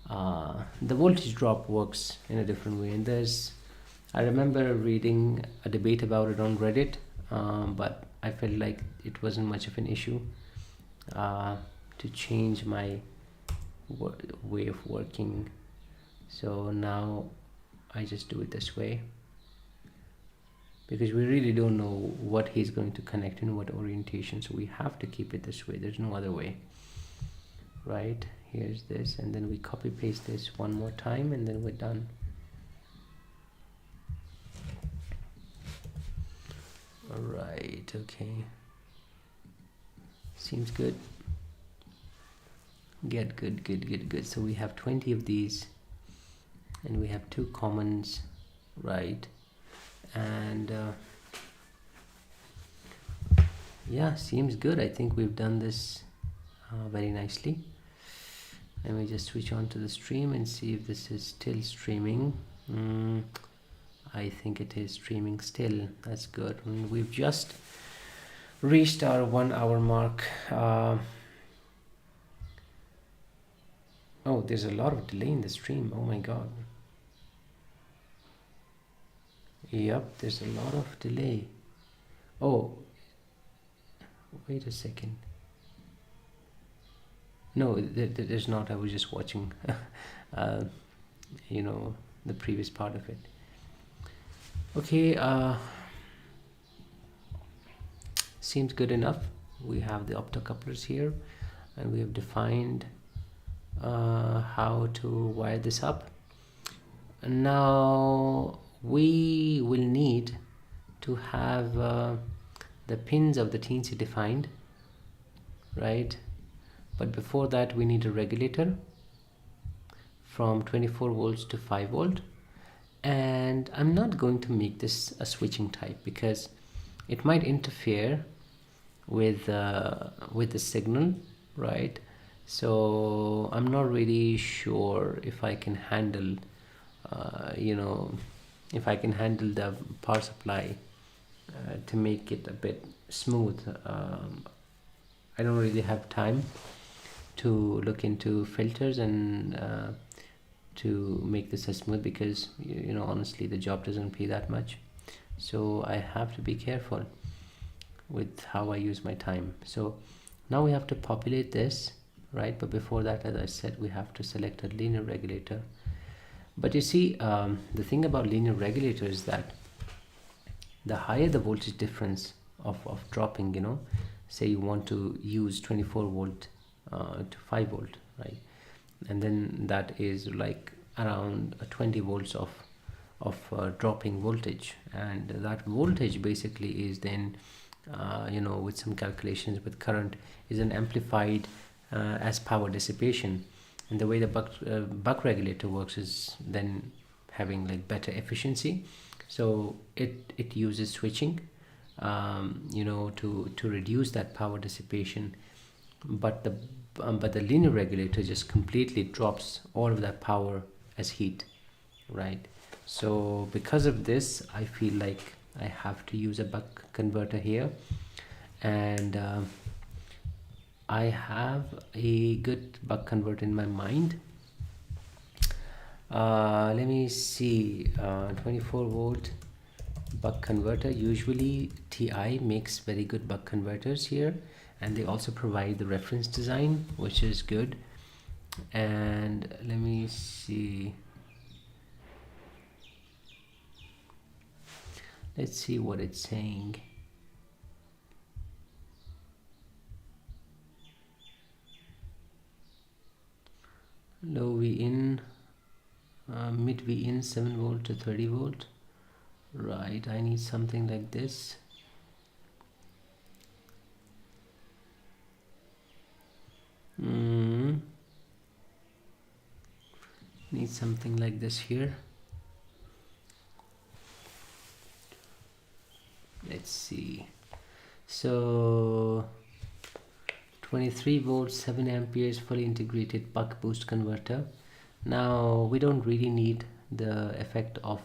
The voltage drop works in a different way, and I remember reading a debate about it on Reddit, but I felt like it wasn't much of an issue to change my way of working. So now I just do it this way, because we really don't know what he's going to connect in what orientation, so we have to keep it this way. There's no other way, right? Here's this, and then we copy paste this one more time, and then we're done. All right, okay, seems good. Good. So we have 20 of these, and we have 2 commons, right? And yeah, seems good. I think we've done this very nicely. Let me just switch on to the stream and see if this is still streaming. I think it is streaming still. That's good. And we've just reached our 1 hour mark. Oh, there's a lot of delay in the stream. Oh my god. Yep, there's a lot of delay. Oh, wait a second. No, there's not. I was just watching you know, the previous part of it. Okay, seems good enough. We have the optocouplers here, and we have defined how to wire this up. Now we will need to have the pins of the teensy defined, right? But before that we need a regulator from 24 volts to 5 volt, and I'm not going to make this a switching type because it might interfere with the signal, right? So I'm not really sure if I can handle you know, if I can handle the power supply to make it a bit smooth. I don't really have time to look into filters and to make this as smooth, because you know, honestly, the job doesn't pay that much, so I have to be careful with how I use my time. So now we have to populate this, right? But before that, as I said, we have to select a linear regulator. But you see, the thing about linear regulator is that the higher the voltage difference of dropping, you know, say you want to use 24 volt to 5 volt, right? And then that is like around 20 volts of dropping voltage, and that voltage basically is then you know, with some calculations with current, is an amplified as power dissipation. And the way the buck regulator works is then having like better efficiency, so it uses switching you know, to reduce that power dissipation. But the linear regulator just completely drops all of that power as heat, right? So because of this, I feel like I have to use a buck converter here, and I have a good buck converter in my mind. Let me see, 24 volt buck converter. Usually TI makes very good buck converters here, and they also provide the reference design, which is good. And let me see, let's see what it's saying. Low V in, mid V in 7 volt to 30 volt. Right, I need something like this. Need something like this here. Let's see. So 23 volts, 7 amperes, fully integrated buck boost converter. Now we don't really need the effect of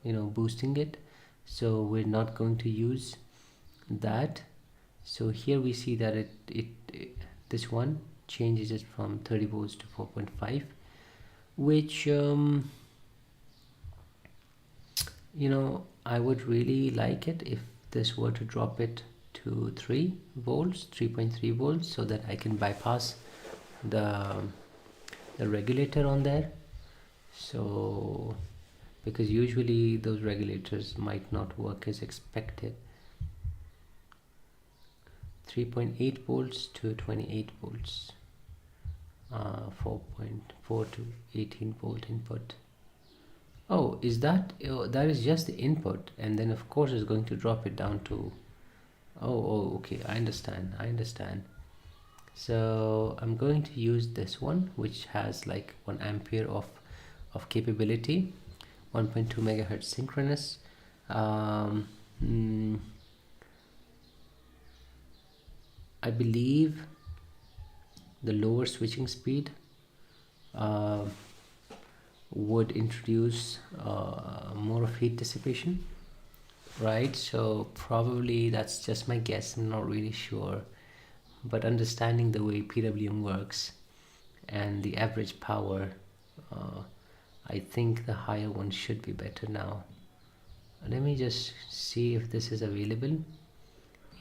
boosting it, so we're not going to use that. So here we see that it this one changes it from 30 volts to 4.5, which I would really like it if this were to drop it to 3 volts, 3.3 volts, so that I can bypass the regulator on there. So because usually those regulators might not work as expected. 3.8 volts to 28 volts, 4.4 to 18 volt input. Oh, is that that is just the input, and then of course it's going to drop it down to okay, I understand. So I'm going to use this one, which has like 1 ampere of capability, 1.2 megahertz synchronous. I believe the lower switching speed would introduce more of heat dissipation, right? So probably that's just my guess, I'm not really sure, but understanding the way PWM works and the average power, I think the higher one should be better. Now let me just see if this is available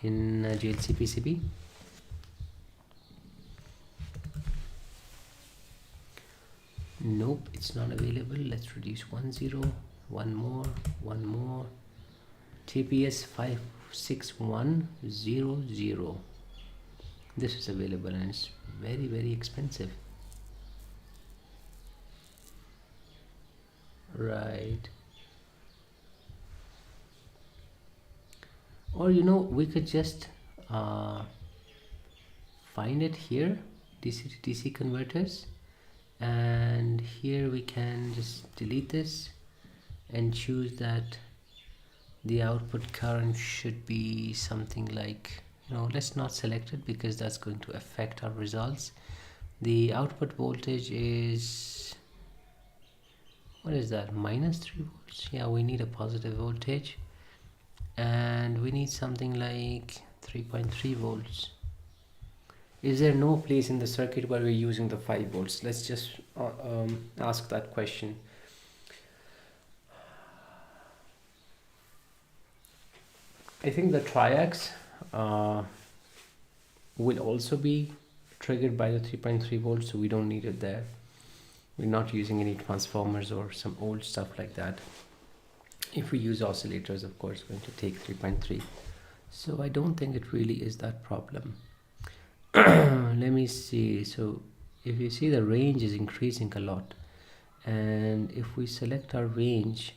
in JLC PCB. Nope, it's not available. Let's reduce 10, one more. TPS 56100. This is available and it's very, very expensive. Right. Or we could just find it here, DC to DC converters, and here we can just delete this and choose that the output current should be something like, let's not select it because that's going to affect our results. The output voltage is, what is that, minus 3 volts? Yeah, we need a positive voltage, and we need something like 3.3 volts. Is there no place in the circuit where we're using the 5 volts? Let's just ask that question. I think the triacs will also be triggered by the 3.3 volts, so we don't need it there. We're not using any transformers or some old stuff like that. If we use oscillators, of course, we're going to take 3.3. So I don't think it really is that problem. Let me see. So if you see, the range is increasing a lot, and if we select our range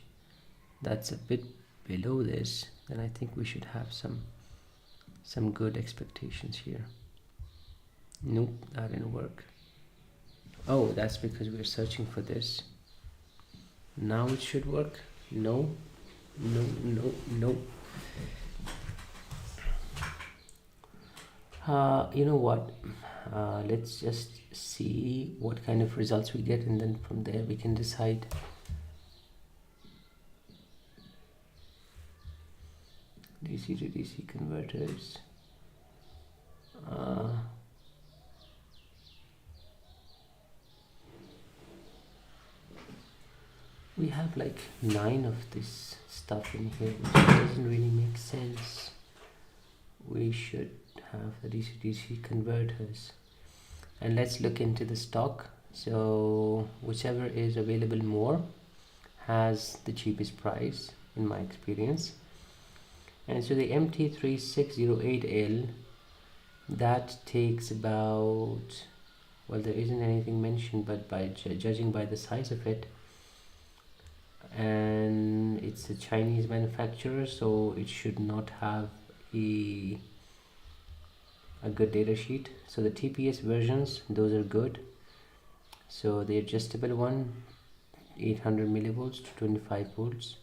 that's a bit below this, then I think we should have some good expectations here. Nope, that didn't work. Oh, that's because we're searching for this. Now it should work. No. You know what, let's just see what kind of results we get, and then from there we can decide. DC to DC converters, we have like 9 of this stuff in here, which doesn't really make sense. We should have the DC-DC converters, and let's look into the stock So whichever is available more has the cheapest price in my experience. And so the MT3608L, that takes about, well, there isn't anything mentioned, but by judging by the size of it, and it's a Chinese manufacturer, so it should not have a good data sheet. So the TPS versions, those are good. So the adjustable one, 800 millivolts to 25 volts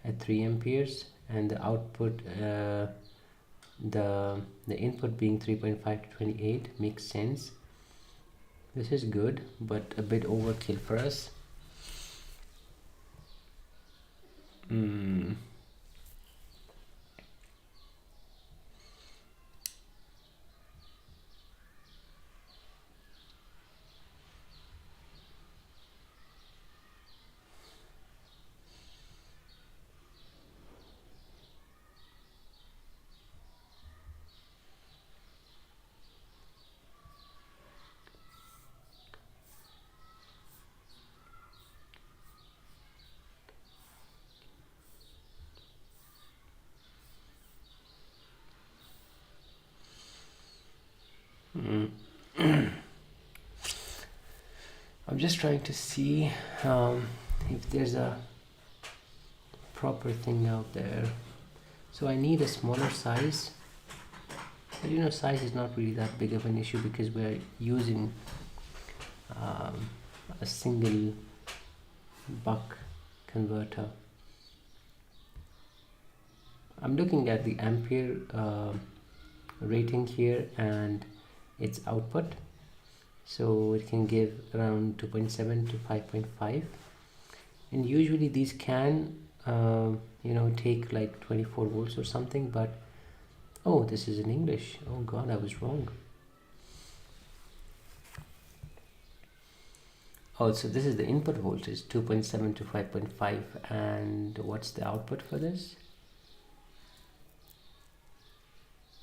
at 3 amperes, and the output, the input being 3.5 to 28 makes sense. This is good, but a bit overkill for us. I'm just trying to see if there's a proper thing out there. So I need a smaller size, but size is not really that big of an issue because we're using a single buck converter. I'm looking at the ampere rating here and its output, so it can give around 2.7 to 5.5, and usually these can take like 24 volts or something, but oh, this is in English. Oh god, I was wrong. Oh, so this is the input voltage, 2.7 to 5.5, and what's the output for this?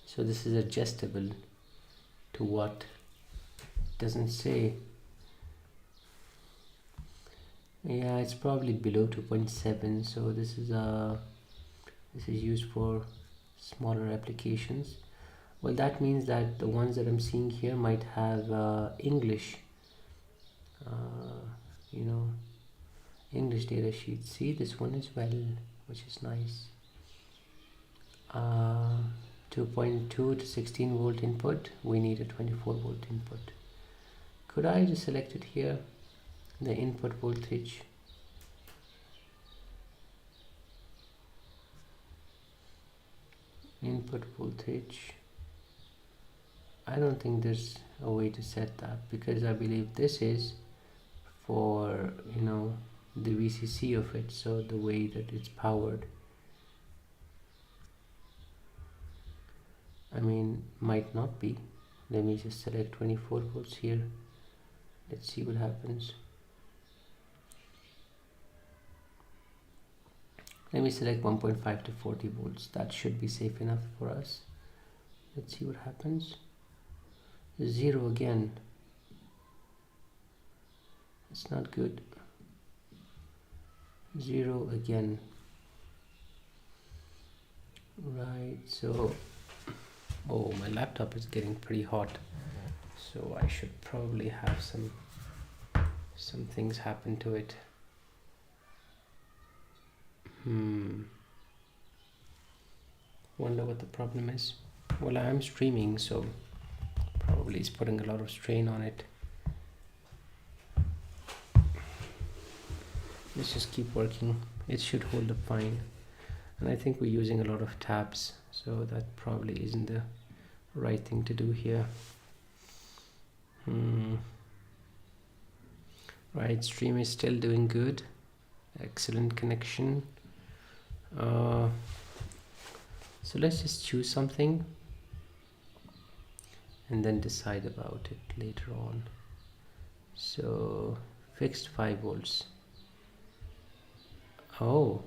So this is adjustable to what? Doesn't say. Yeah, it's probably below 2.7, so this is used for smaller applications. Well, that means that the ones that I'm seeing here might have English English data sheet. See, this one as well, which is nice. 2.2 to 16 volt input, we need a 24 volt input. Could I just select it here, the input voltage? Input voltage, I don't think there's a way to set that, because I believe this is for the VCC of it, so the way that it's powered. I mean, might not be. Let me just select 24 volts here. Let's see what happens. Let me select 1.5 to 40 volts. That should be safe enough for us. Let's see what happens. 0 again. It's not good. 0 again. Right, so oh, my laptop is getting pretty hot, so I should probably have some things happen to it. Wonder what the problem is. Well, I am streaming, so probably it's putting a lot of strain on it. Let's just keep working. It should hold up fine. And I think we're using a lot of tabs, so that probably isn't the right thing to do here. Right, stream is still doing good. Excellent connection. So let's just choose something and then decide about it later on. So fixed 5 volts. Oh,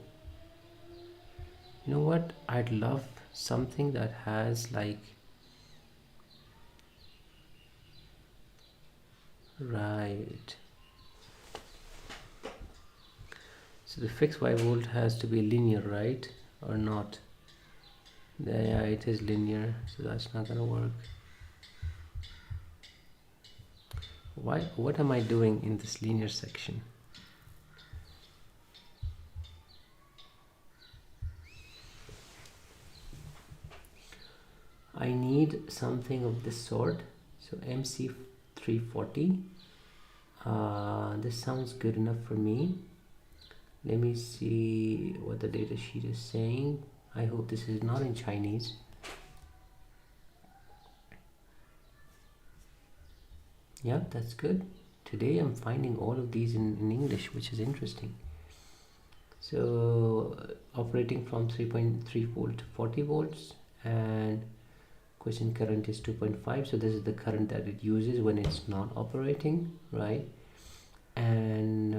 you know what, I'd love something that has like Right. So the fixed Y volt has to be linear, right? Or not? Yeah, it is linear, so that's not gonna work. Why? What am I doing in this linear section? I need something of this sort. So MC340. This sounds good enough for me. Let me see what the data sheet is saying. I hope this is not in Chinese. Yeah, that's good. Today I'm finding all of these in English, which is interesting. So operating from 3.3 volt to 40 volts, and question current is 2.5. So this is the current that it uses when it's not operating, right? And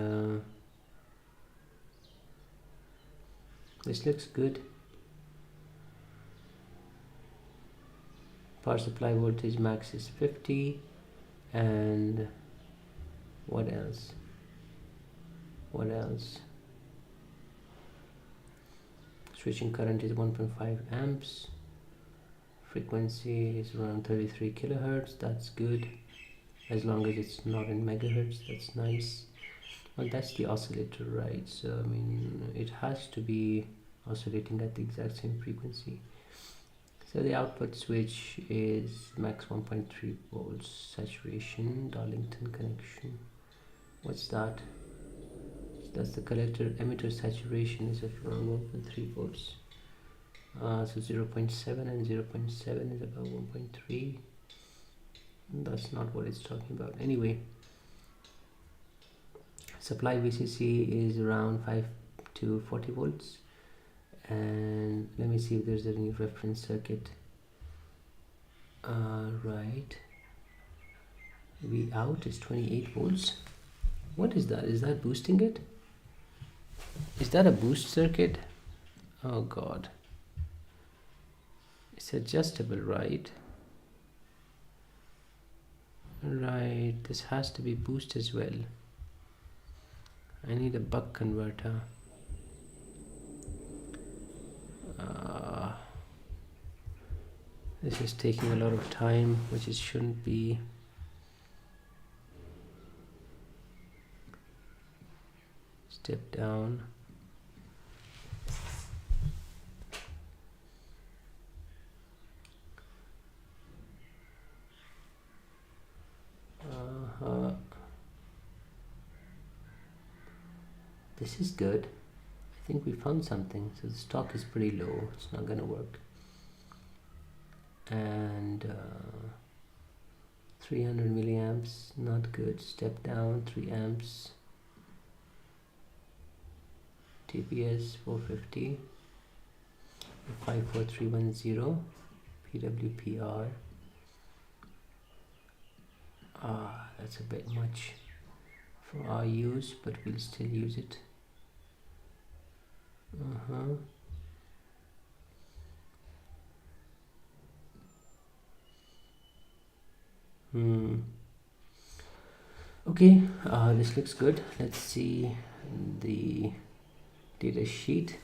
this looks good. Power supply voltage max is 50. And what else? Switching current is 1.5 amps. Frequency is around 33 kilohertz. That's good, as long as it's not in megahertz. That's nice. Well, that's the oscillator, right? So I mean, it has to be oscillating at the exact same frequency. So the output switch is max 1.3 volts saturation, Darlington connection. What's that? That's the collector. Emitter saturation is around 1.3 volts. So 0.7 and 0.7 is about 1.3. That's not what it's talking about. Anyway, supply VCC is around 5 to 40 volts. And let me see if there's any reference circuit. Right. V out is 28 volts. What is that? Is that boosting it? Is that a boost circuit? Oh god. It's adjustable, right? Right, this has to be boost as well. I need a buck converter. This is taking a lot of time, which it shouldn't be. Step down. This is good. I think we found something. So the stock is pretty low. It's not gonna work. And 300 milliamps, not good. Step down, 3 amps. TPS 450. 54310. PWPR. That's a bit much for our use, but we'll still use it. Okay, this looks good. Let's see the data sheet.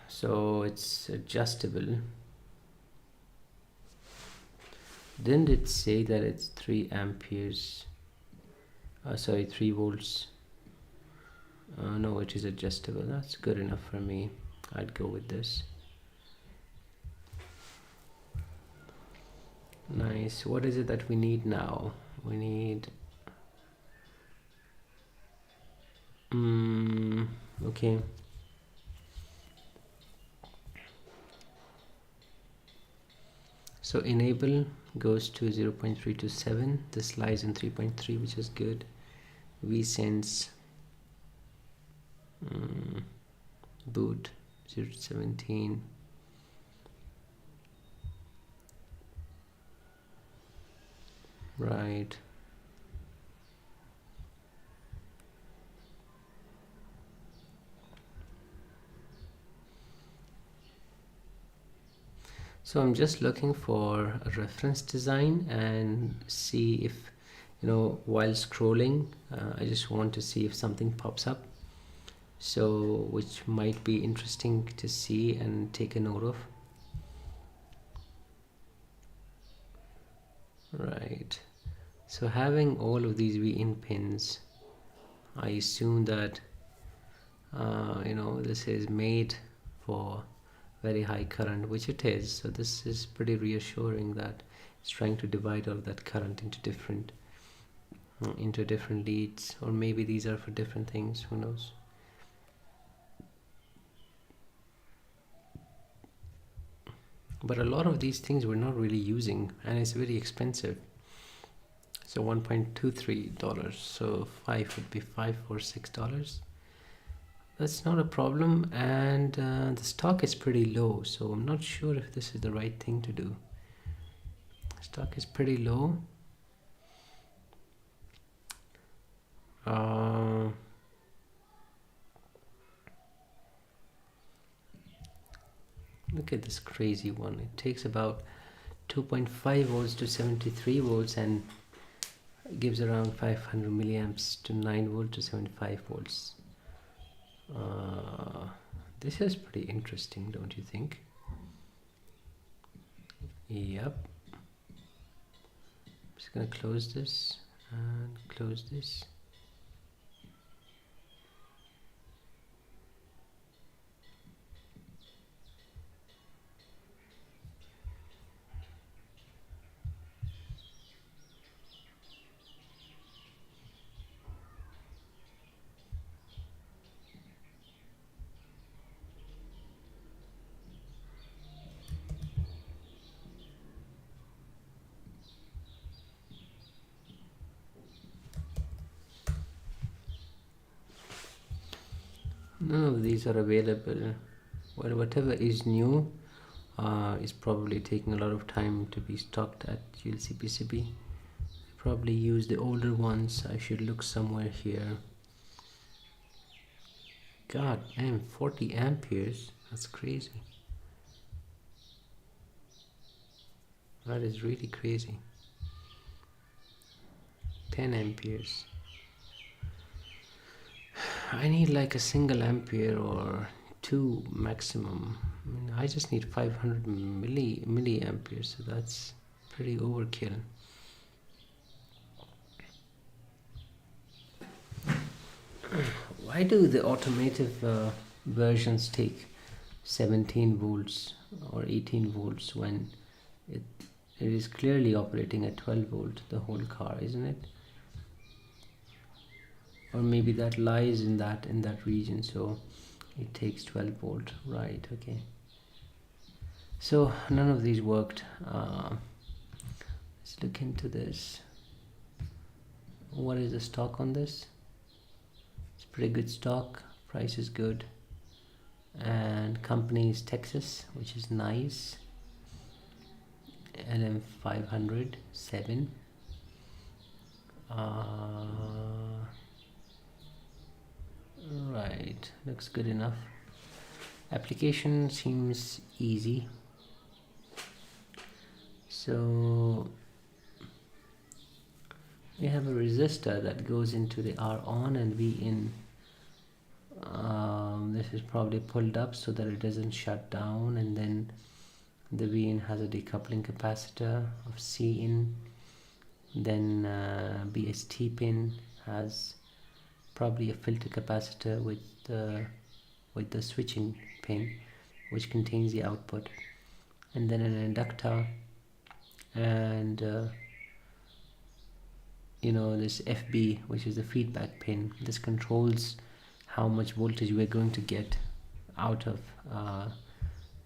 So it's adjustable. Didn't it say that it's 3 amperes? Sorry, 3 volts. No, it is adjustable. That's good enough for me. I'd go with this. Nice. What is it that we need now? We need okay. So enable goes to 0.327. This lies in 3.3, which is good. vsense boot 0 to 17. Right. So I'm just looking for a reference design and see if, while scrolling, I just want to see if something pops up. So, which might be interesting to see and take a note of. Right. So having all of these V-in pins, I assume that this is made for very high current, which it is. So this is pretty reassuring that it's trying to divide all that current into different leads, or maybe these are for different things, who knows. But a lot of these things we're not really using, and it's very expensive. So $1.23, so 5 would be $5 or $6. That's not a problem, and the stock is pretty low, so I'm not sure if this is the right thing to do. Stock is pretty low. Look at this crazy one. It takes about 2.5 volts to 73 volts and gives around 500 milliamps to 9 volt to 75 volts. This is pretty interesting, don't you think? Yep. I'm just gonna close this and close this. None of these are available. Well, whatever is new is probably taking a lot of time to be stocked at GLC PCB. Probably use the older ones. I should look somewhere here. God damn, 40 amperes. That's crazy. That is really crazy. 10 amperes. I need like a single ampere or 2 maximum. I just need 500 milliamperes, so that's pretty overkill. Why do the automotive versions take 17 volts or 18 volts when it is clearly operating at 12 volt, the whole car, isn't it? Or maybe that lies in that region, so it takes 12 volt, right? Okay, so none of these worked. Let's look into this. What is the stock on this? It's pretty good stock, price is good, and company is Texas, which is nice. LM500 7. Right, looks good enough. Application seems easy. So we have a resistor that goes into the R on and V in. This is probably pulled up so that it doesn't shut down, and then the V in has a decoupling capacitor of C in. Then BST pin has probably a filter capacitor with the switching pin, which contains the output, and then an inductor, and this FB, which is the feedback pin. This controls how much voltage we're going to get out of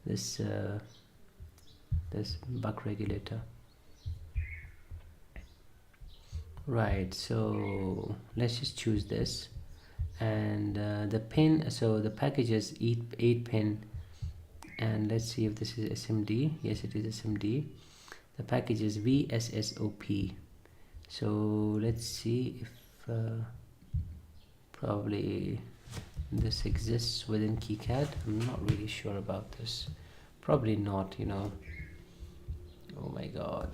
this buck regulator. Right, so let's just choose this, and the pin, so the package is 8 pin, and let's see if this is SMD. Yes, it is SMD. The package is VSSOP. So let's see if probably this exists within KiCad. I'm not really sure about this. Probably not, Oh my god.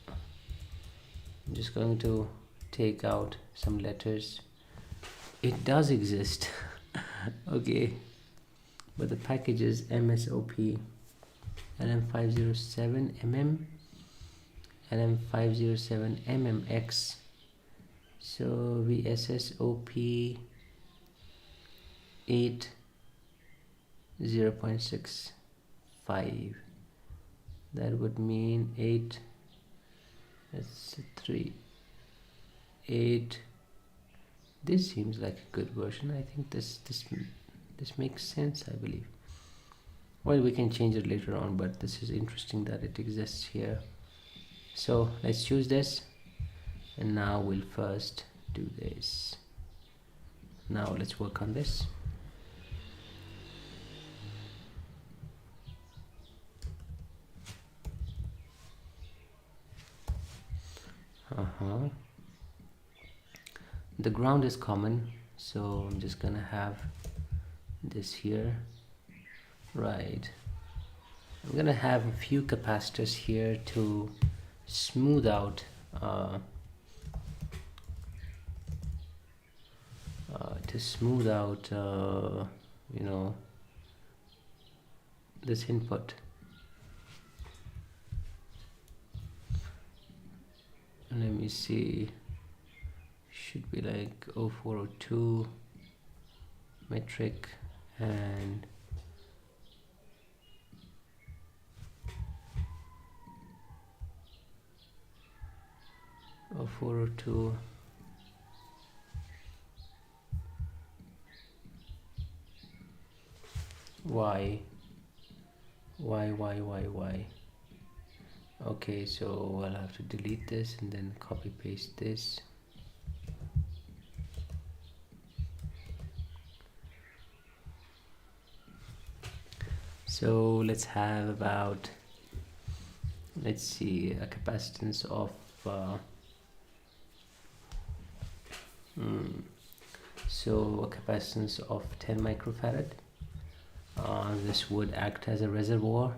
I'm just going to take out some letters. It does exist. Okay, but the package is MSOP LM507mm LM507mmx. So VSSOP 8 0.65. That would mean 8. That's 3 8. This seems like a good version. I think this makes sense, I believe. Well, we can change it later on, but this is interesting that it exists here. So let's choose this, and now we'll first do this. Now let's work on this. The ground is common, so I'm just gonna have this here. Right, I'm gonna have a few capacitors here to smooth out you know, this input. Let me see, should be like 0402 metric and 0402 Y. Okay, so I'll have to delete this and then copy paste this. So let's have about, let's see, a capacitance of so a capacitance of 10 microfarad. This would act as a reservoir,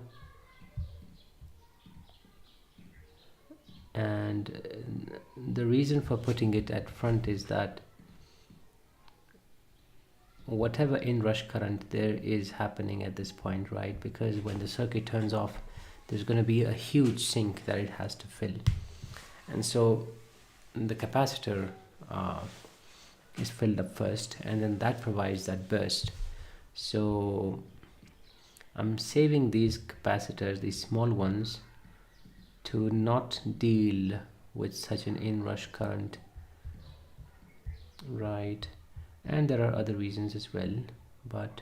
and the reason for putting it at front is that whatever inrush current there is happening at this point, right, because when the circuit turns off there's going to be a huge sink that it has to fill, and so the capacitor is filled up first, and then that provides that burst. So I'm saving these capacitors, these small ones, to not deal with such an inrush current, right? And there are other reasons as well, but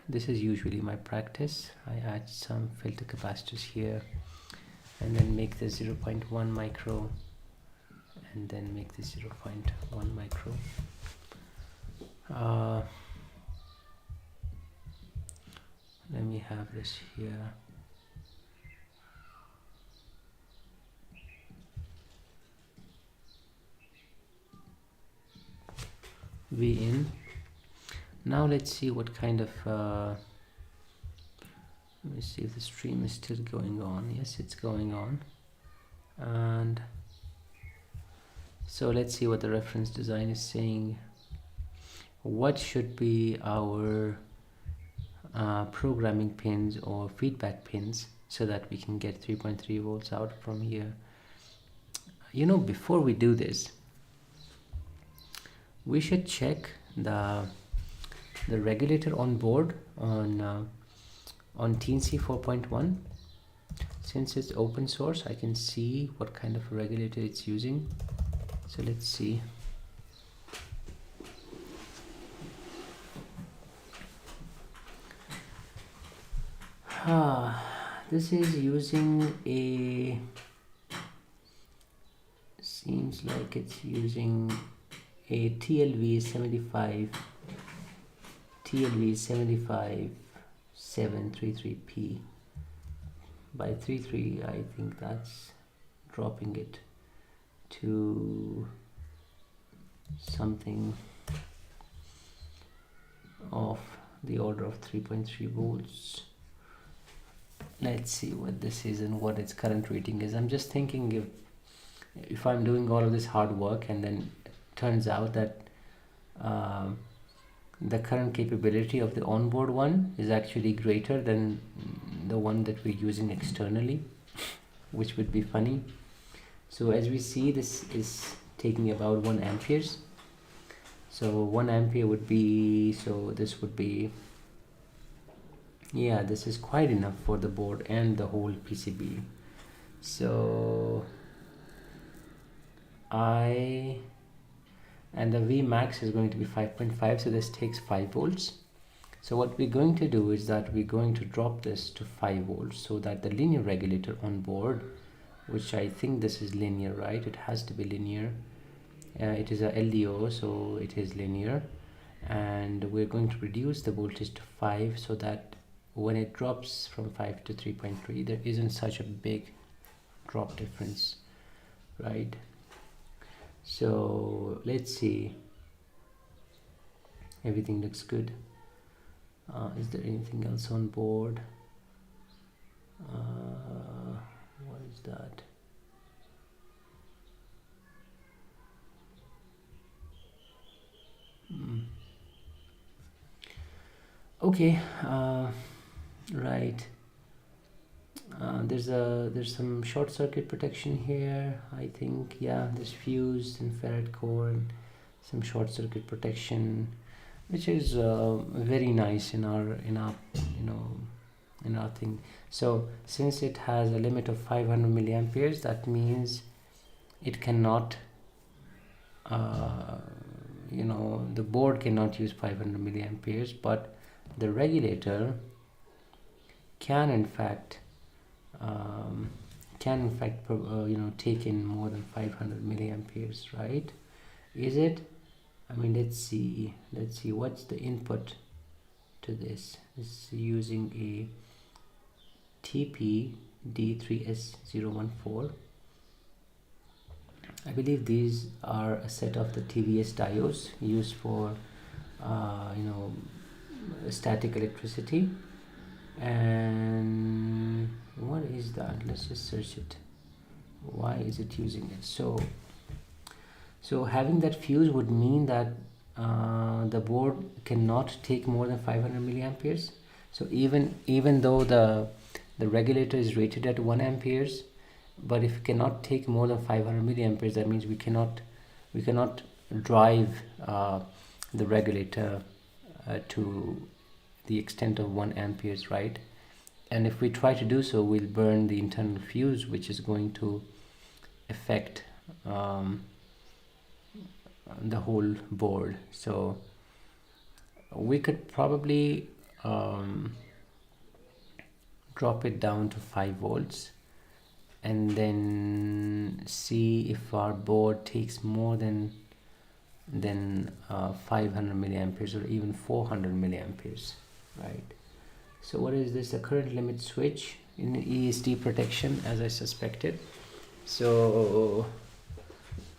this is usually my practice. I add some filter capacitors here and then make this 0.1 micro and then make this 0.1 micro. Let me have this here. V in. Now let's see what kind of let me see if the stream is still going on. Yes, it's going on. And so let's see what the reference design is saying. What should be our programming pins or feedback pins so that we can get 3.3 volts out from here. You know, before we do this, we should check the regulator on board on TNC 4.1. Since it's open source, I can see what kind of regulator it's using. So let's see. This is using a, seems like it's using a TLV 733P by 33. I think that's dropping it to something of the order of 3.3 volts. let's see what this is and what its current rating is. I'm just thinking if I'm doing all of this hard work and then turns out that um, the current capability of the onboard one is actually greater than the one that we're using externally, which would be funny. So as we see, this is taking about 1 amperes. So 1 ampere would be, so this would be, yeah, this is quite enough for the board and the whole PCB. So and the Vmax is going to be 5.5, so this takes 5 volts. So what we're going to do is that we're going to drop this to 5 volts so that the linear regulator on board, which I think this is linear, right? It has to be linear. It is a LDO, so it is linear, and we're going to reduce the voltage to 5 so that when it drops from 5 to 3.3 there isn't such a big drop difference, right? So let's see, everything looks good. Is there anything else on board? What is that? Okay, right. There's some short circuit protection here, I think. Yeah, there's fused infrared core and some short circuit protection, which is very nice in our in our thing. So since it has a limit of 500 milliamperes, that means it cannot the board cannot use 500 milliamperes, but the regulator can in fact take in more than 500 milliamperes, right? Is it? I mean, let's see what's the input to this. It's using a TP D3S014. I believe these are a set of the TVS diodes used for static electricity. And what is that? Let's just search it. Why is it using it? So having that fuse would mean that the board cannot take more than 500 milliamperes. So even though the regulator is rated at 1 amperes, but if it cannot take more than 500 milliamperes, that means we cannot drive the regulator to the extent of 1 amperes, right? And if we try to do so, we'll burn the internal fuse, which is going to affect the whole board. So we could probably drop it down to 5 volts and then see if our board takes more than 500 milliamperes or even 400 milliamperes, right? So what is this? A current limit switch in ESD protection, as I suspected. So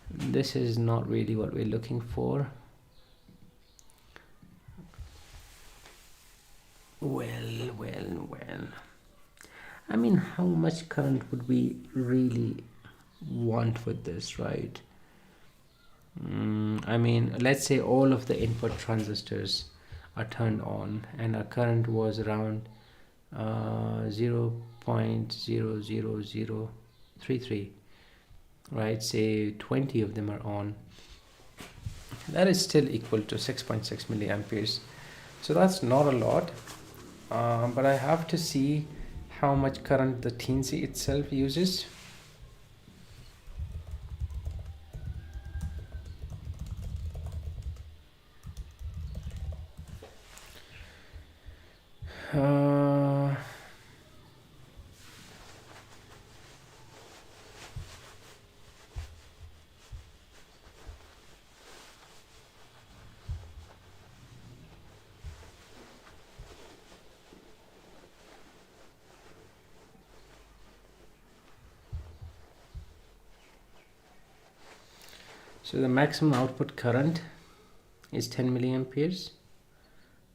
this is not really what we're looking for. Well, I mean, how much current would we really want with this, right? I mean, let's say all of the input transistors are turned on and our current was around 0.00033, right? Say 20 of them are on. That is still equal to 6.6 milliamperes. So that's not a lot, but I have to see how much current the teensy itself uses. So the maximum output current is 10 milliamperes.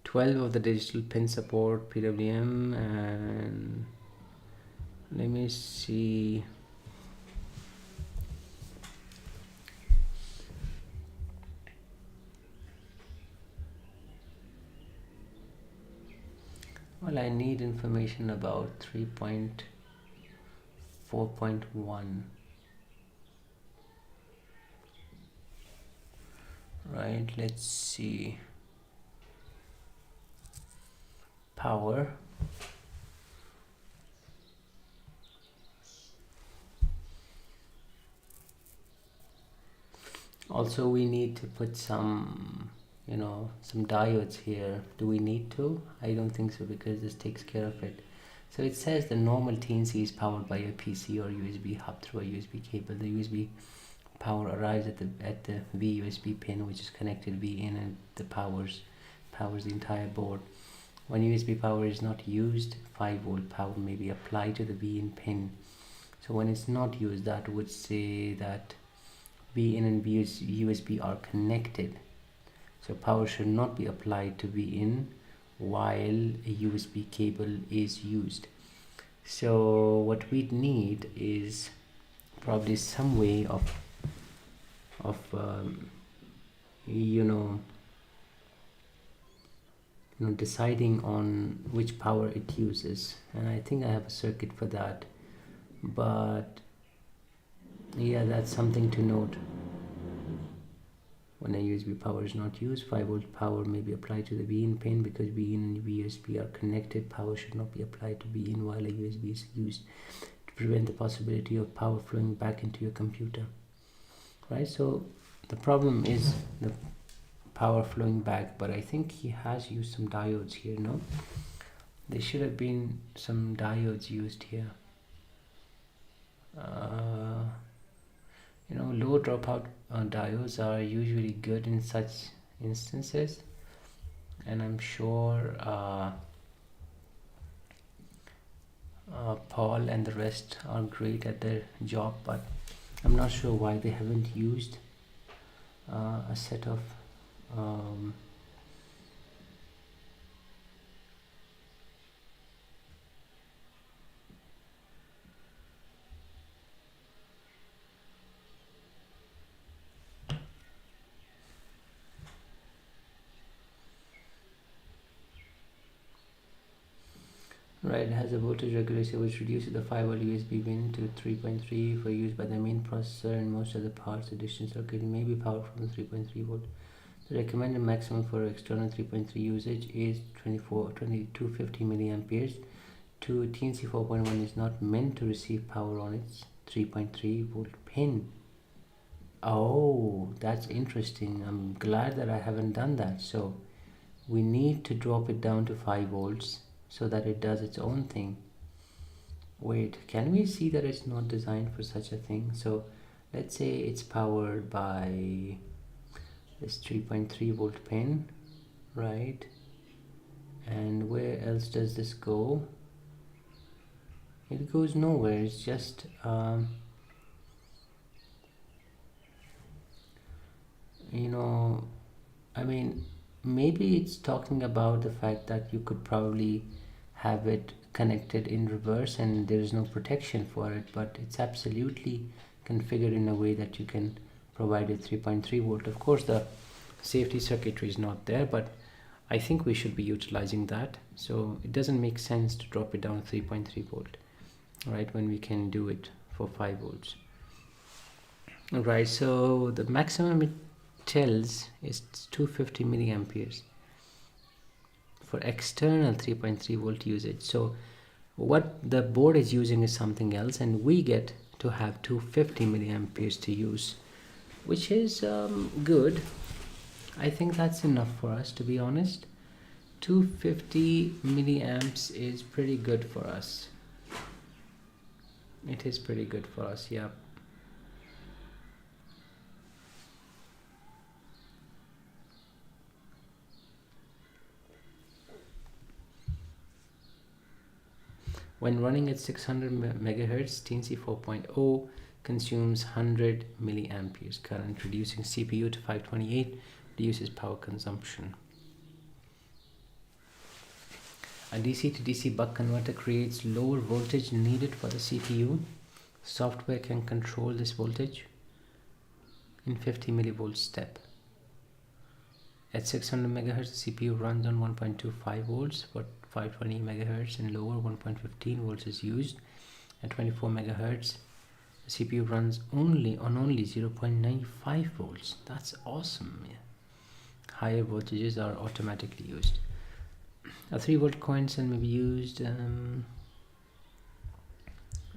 12 of the digital pin support PWM, and I need information about 3.4.1. Right, let's see. Power. Also, we need to put some, some diodes here. Do we need to? I don't think so, because this takes care of it. So it says the normal TNC is powered by a PC or USB hub through a USB cable. The USB power arrives at the VUSB pin, which is connected V in, and the powers the entire board. When USB power is not used, 5-volt power may be applied to the V in pin. So when it's not used, that would say that V in and USB are connected. So power should not be applied to V in while a USB cable is used. So what we'd need is probably some way of deciding on which power it uses, and I think I have a circuit for that. But yeah, that's something to note. When a USB power is not used, 5-volt power may be applied to the V in pin. Because V in and USB are connected, power should not be applied to V in while a USB is used, to prevent the possibility of power flowing back into your computer. Right, so the problem is the power flowing back, but I think he has used some diodes here. No, there should have been some diodes used here. Low dropout diodes are usually good in such instances, and I'm sure Paul and the rest are great at their job, but I'm not sure why they haven't used a set of Right, it has a voltage regulator which reduces the 5-volt USB pin to 3.3 for use by the main processor and most other parts. Additional circuit may be powered from the 3.3 volt. The recommended maximum for external 3.3 usage is 2250 milliamperes. TNC 4.1 is not meant to receive power on its 3.3 volt pin. Oh, that's interesting. I'm glad that I haven't done that. So we need to drop it down to 5 volts so that it does its own thing. Wait, can we see that it's not designed for such a thing? So let's say it's powered by this 3.3 volt pin, right? And where else does this go? It goes nowhere. It's just I mean, maybe it's talking about the fact that you could probably have it connected in reverse and there is no protection for it, but it's absolutely configured in a way that you can provide a 3.3 volt. Of course, the safety circuitry is not there, but I think we should be utilizing that. So it doesn't make sense to drop it down 3.3 volt, right, when we can do it for 5 volts. Right, so the maximum it tells is 250 milliamperes for external 3.3 volt usage. So what the board is using is something else, and we get to have 250 milliamperes to use, which is good. I think that's enough for us, to be honest. 250 milliamps is pretty good for us. It is pretty good for us, yeah. When running at 600 megahertz, TNC 4.0 consumes 100 milliamperes current. Reducing CPU to 528 reduces power consumption. A DC to DC buck converter creates lower voltage needed for the CPU. Software can control this voltage in 50 millivolt step. At 600 megahertz, the CPU runs on 1.25 volts, but 520 megahertz, and lower 1.15 volts is used. At 24 megahertz, the CPU runs only 0.95 volts. That's awesome. Yeah. Higher voltages are automatically used. A 3-volt coin cell may be used.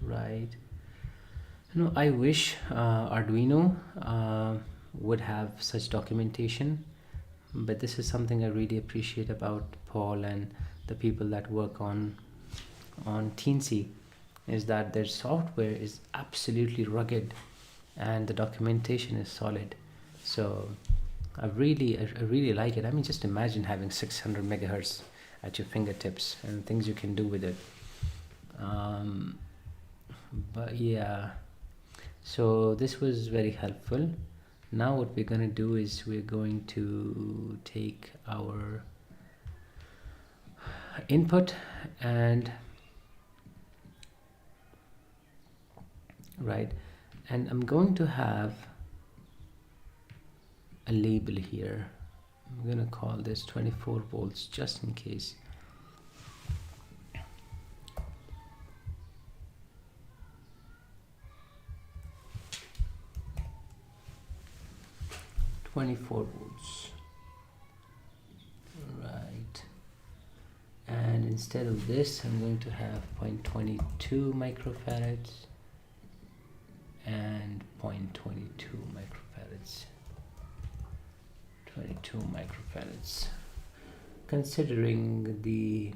Right. I wish Arduino would have such documentation, but this is something I really appreciate about Paul and the people that work on Teensy, is that their software is absolutely rugged and the documentation is solid. So I really like it. I mean, just imagine having 600 megahertz at your fingertips and things you can do with it. But yeah, so this was very helpful. Now what we're going to do is we're going to take our input and and I'm going to have a label here. I'm going to call this 24 volts just in case. .24 volts, right? And instead of this, I'm going to have 0.22 microfarads and 0.22 microfarads. 22 microfarads. Considering the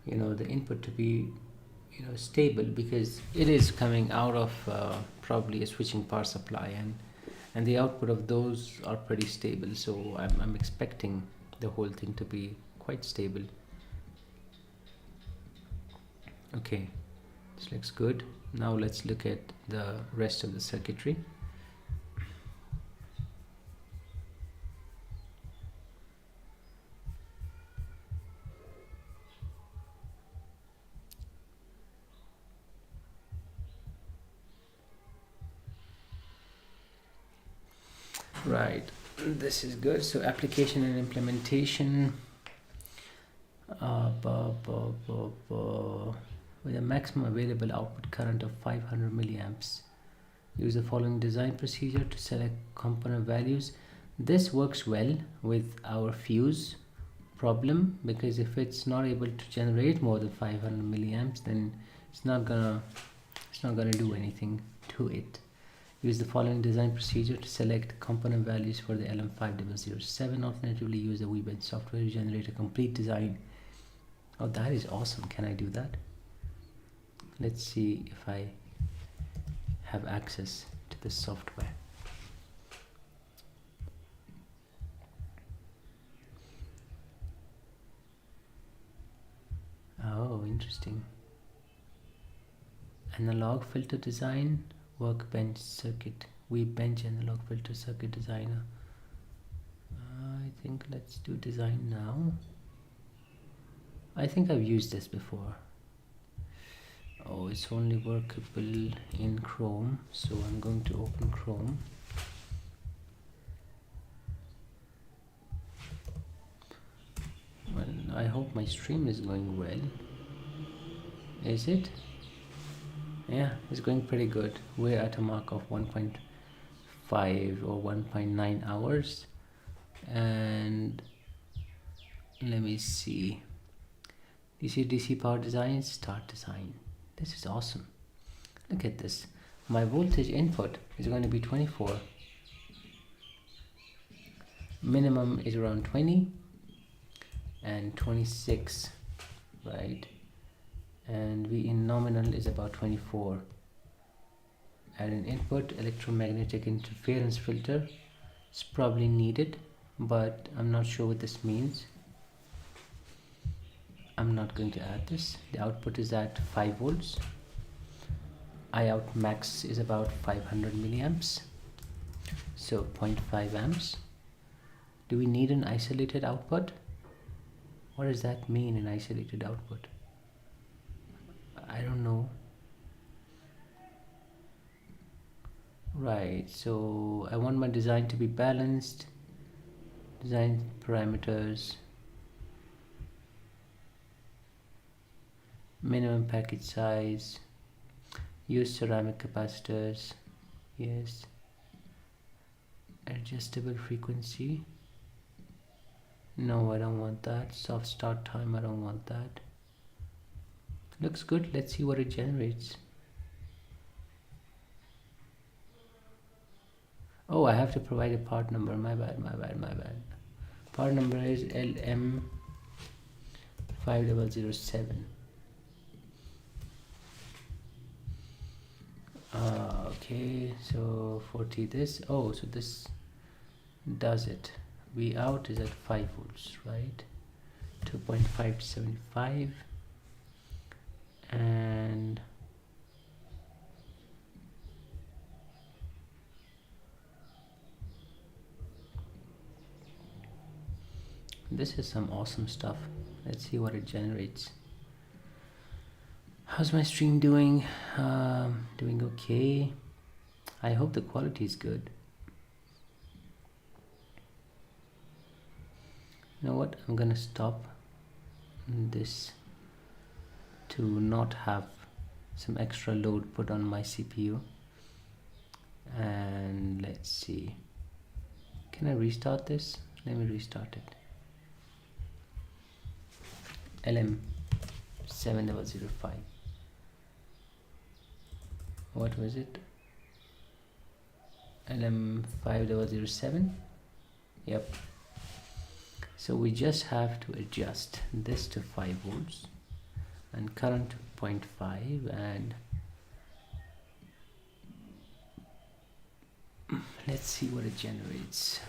the input to be stable, because it is coming out of probably a switching power supply, and the output of those are pretty stable, so I'm expecting the whole thing to be quite stable. Okay, this looks good. Now let's look at the rest of the circuitry. Right, this is good. So application and implementation, with a maximum available output current of 500 milliamps. Use the following design procedure to select component values. This works well with our fuse problem, because if it's not able to generate more than 500 milliamps, then it's not gonna do anything to it. Use the following design procedure to select component values for the LM5007. Alternatively, use the VBench software to generate a complete design. Oh, that is awesome. Can I do that? Let's see if I have access to the software. Oh, interesting. Analog filter design, workbench circuit, VBench analog filter circuit designer. I think let's do design now. I think I've used this before. Oh, it's only workable in Chrome, so I'm going to open Chrome. Well, I hope my stream is going well. Is it? Yeah, it's going pretty good. We're at a mark of 1.5 or 1.9 hours. And let me see. DC power design, start design. This is awesome. Look at this. My voltage input is going to be 24. Minimum is around 20 and 26, right? And V in nominal is about 24. And an input electromagnetic interference filter is probably needed, but I'm not sure what this means. I'm not going to add this. The output is at 5 volts. I out max is about 500 milliamps, so 0.5 amps. Do we need an isolated output? What does that mean, an isolated output? I don't know. Right, so I want my design to be balanced. Design parameters. minimum package size, use ceramic capacitors, yes, adjustable frequency, no I don't want that, soft start time I don't want that. Looks good, let's see what it generates. Oh, I have to provide a part number, my bad. Part number is LM5007. Okay, so 40 this, oh, so this does it. V out is at 5 volts, right? 2.5 to 75, and this is some awesome stuff. Let's see what it generates. How's my stream doing? Doing okay. I hope the quality is good. You know what, I'm gonna stop this to not have some extra load put on my CPU, and let's see, can I restart this? Let me restart it. LM7005, what was it? LM5007. Yep. So we just have to adjust this to 5 volts and current to 0.5, and let's see what it generates.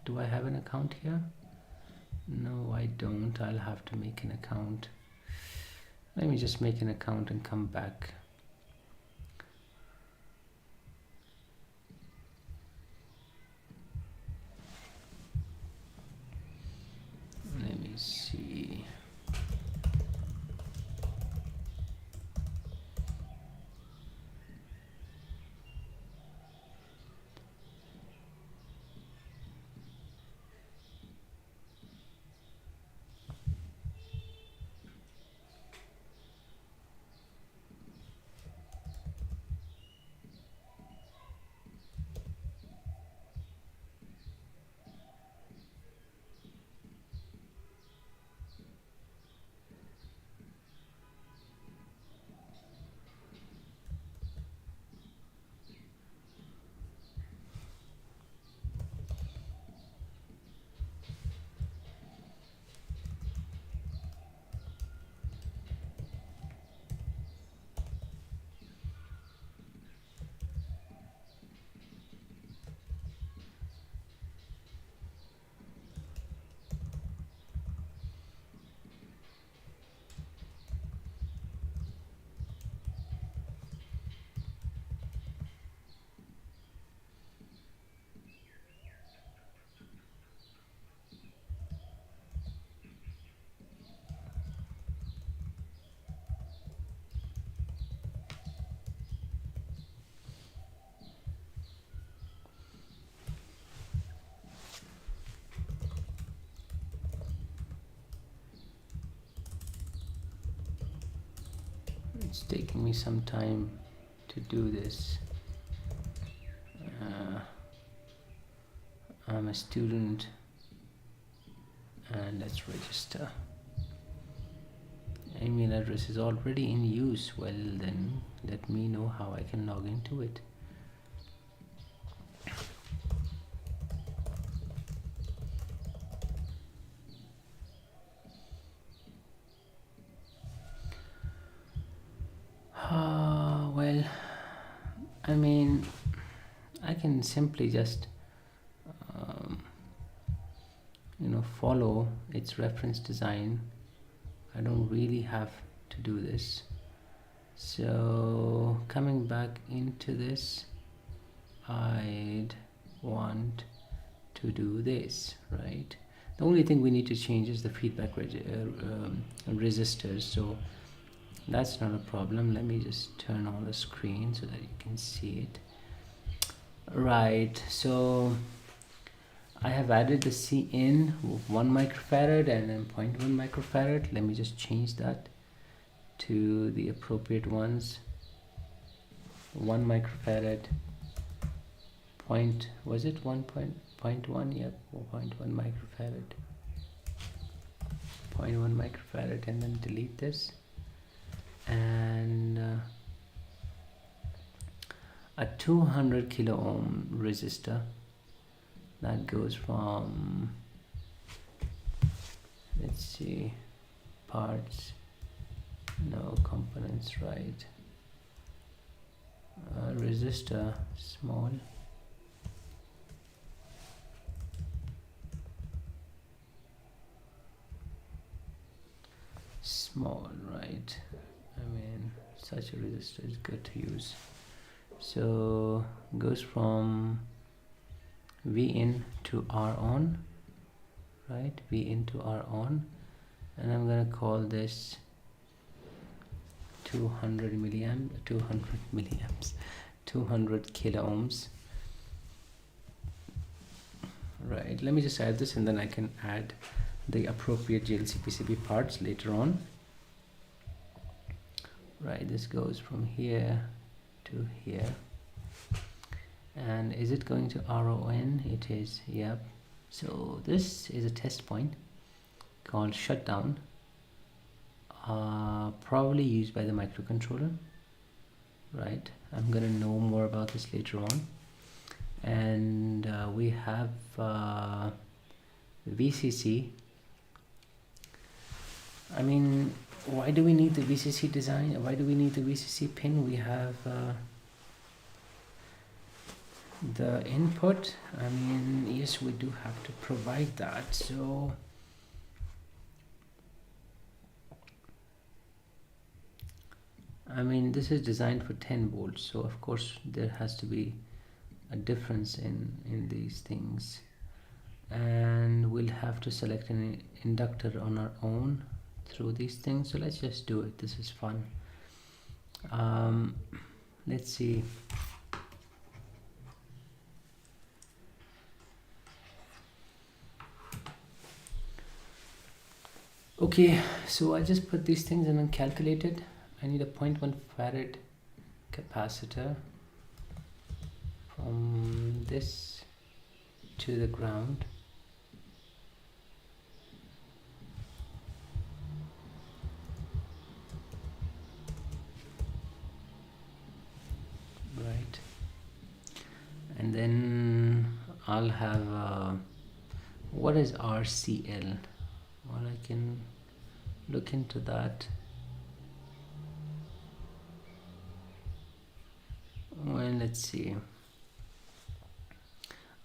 Do I have an account here? No, I don't. I'll have to make an account. Let me just make an account and come back. Let me see. It's taking me some time to do this. I'm a student, and let's register. Email address is already in use. Well, then let me know how I can log into it. Well, I mean, I can simply just follow its reference design. I don't really have to do this. So coming back into this, I'd want to do this, right? The only thing we need to change is the feedback resistors, so that's not a problem. Let me just turn on the screen so that you can see it. Right, so I have added the C in with 1 microfarad and then 0.1 microfarad. Let me just change that to the appropriate ones. 1 microfarad, point, was it 1.1? Yep, 0.1 microfarad, 0.1 microfarad, and then delete this. And a 200 kilo ohm resistor that goes from, let's see, parts, no, components, right, resistor, small, right, I mean such a resistor is good to use. So goes from V in to R on, right, V in to R on, and I'm gonna call this 200 milliamps, 200 kilo ohms. Right, let me just add this and then I can add the appropriate GLC PCB parts later on. Right, this goes from here to here. And is it going to RON? It is, yep. So this is a test point called shutdown, probably used by the microcontroller, right? I'm gonna know more about this later on. And we have VCC. I mean, why do we need the VCC design? Why do we need the VCC pin? We have the input. I mean, yes, we do have to provide that. So I mean, this is designed for 10 volts, so of course there has to be a difference in these things, and we'll have to select an inductor on our own through these things. So let's just do it. This is fun. Let's see. Okay, so I just put these things and then calculated. I need a 0.1 farad capacitor from this to the ground. Right, and then I'll have what is RCL? Well, I can look into that. Well, let's see.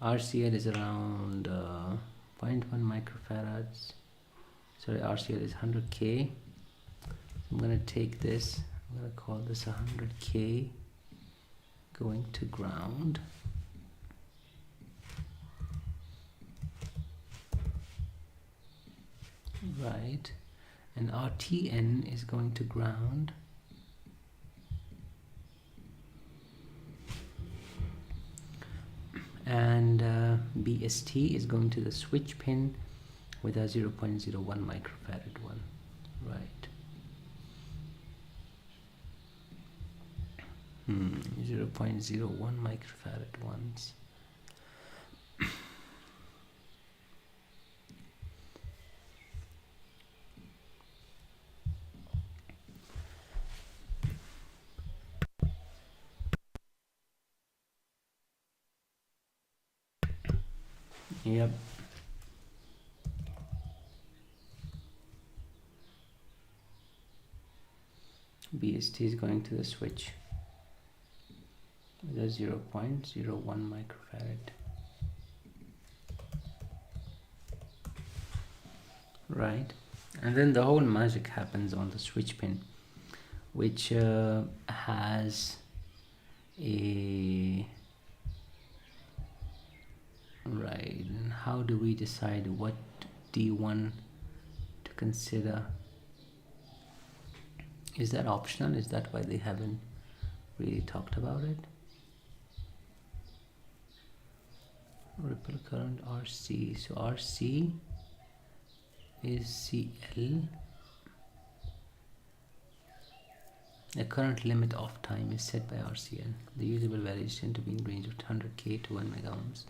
RCL is around 0.1 microfarads. Sorry, RCL is 100K. I'm gonna take this, I'm gonna call this 100K going to ground. Right, and RTN is going to ground. And BST is going to the switch pin with a 0.01 microfarad one. Right. 0.01 microfarad ones. Yep. BST is going to the switch with a 0.01 microfarad. Right, and then the whole magic happens on the switch pin, which has a right. And how do we decide what D1 to consider? Is that optional? Is that why they haven't really talked about it? Ripple current RC. So RC is CL. The current limit of time is set by RCN. The usable values tend to be in range of 100k to 1 megaohms.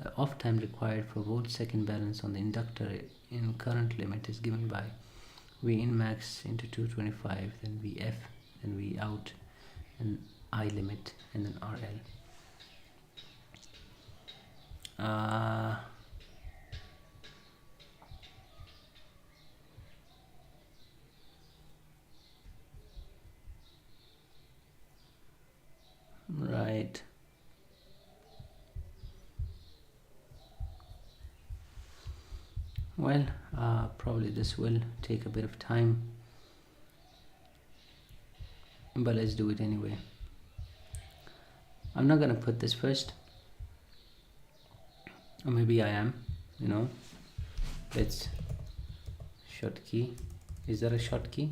The off time required for volt-second balance on the inductor in current limit is given by V in max into 225, then Vf, then V out, and I limit, and then RL. Right. Well, probably this will take a bit of time, but let's do it anyway. I'm not gonna put this first, or maybe I am, you know. Let's Schottky. Is there a Schottky?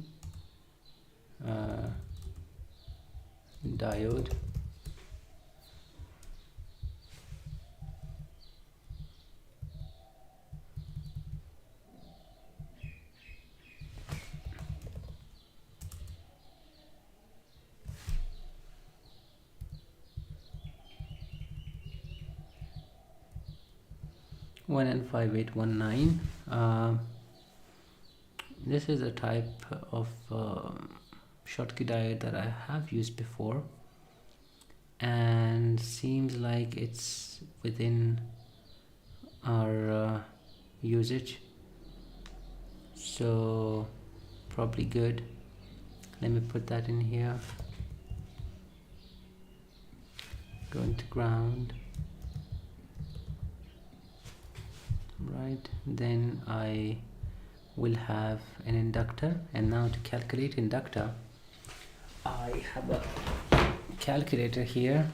Diode. One N5819. This is a type of Schottky diode that I have used before, and seems like it's within our usage, so probably good. Let me put that in here. Going to ground. Right, then I will have an inductor, and now to calculate inductor I have a calculator here,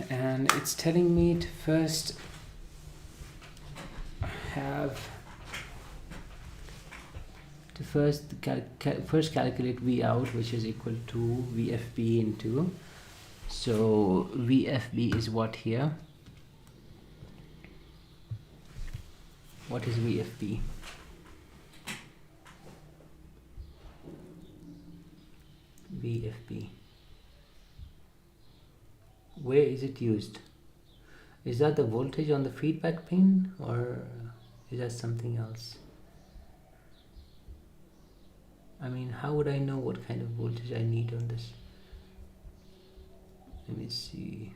and it's telling me to first calculate V out, which is equal to VFB into, so VFB is what here? What is VFB? VFB. Where is it used? Is that the voltage on the feedback pin, or is that something else? I mean, how would I know what kind of voltage I need on this? Let me see.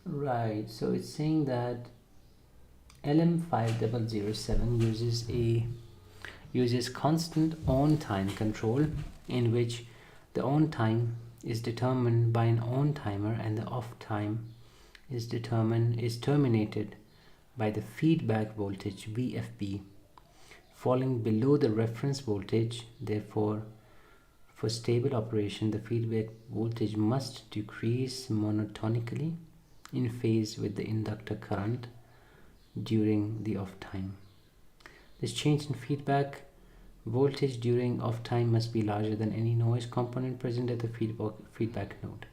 Right, so it's saying that LM5007 uses constant on time control, in which the on time is determined by an on timer and the off time is terminated by the feedback voltage VFB falling below the reference voltage. Therefore, for stable operation, the feedback voltage must decrease monotonically in phase with the inductor current during the off time. This change in feedback voltage during off time must be larger than any noise component present at the feedback node.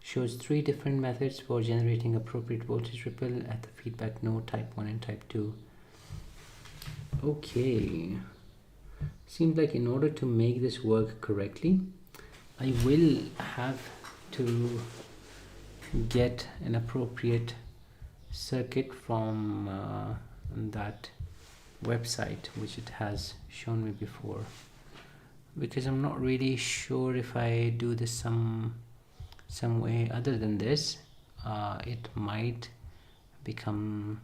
Shows 3 different methods for generating appropriate voltage ripple at the feedback node, type 1 and type 2. Okay, seems like in order to make this work correctly, I will have to get an appropriate circuit from that website which it has shown me before, because I'm not really sure if I do this some way other than this, it might become,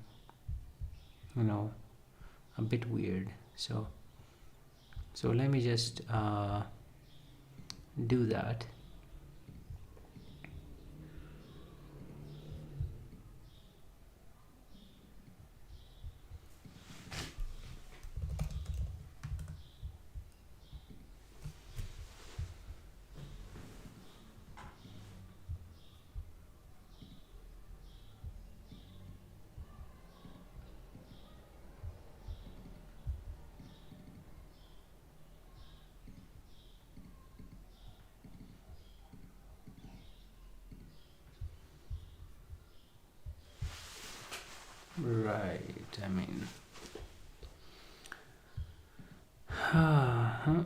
you know, a bit weird. So let me just do that. I mean, uh-huh.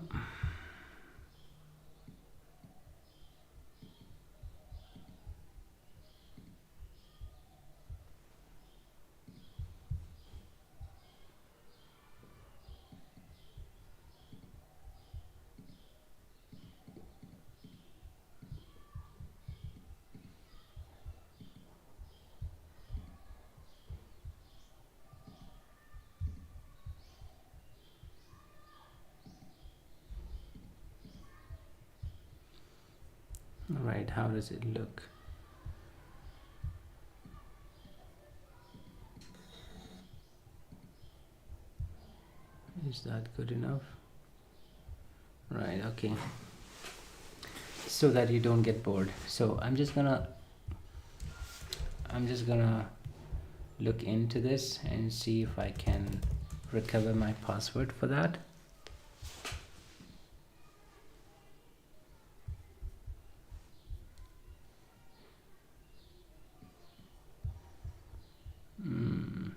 Right, how does it look? Is that good enough? Right, okay. So that you don't get bored. So I'm just gonna look into this and see if I can recover my password for that. Mm.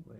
Well,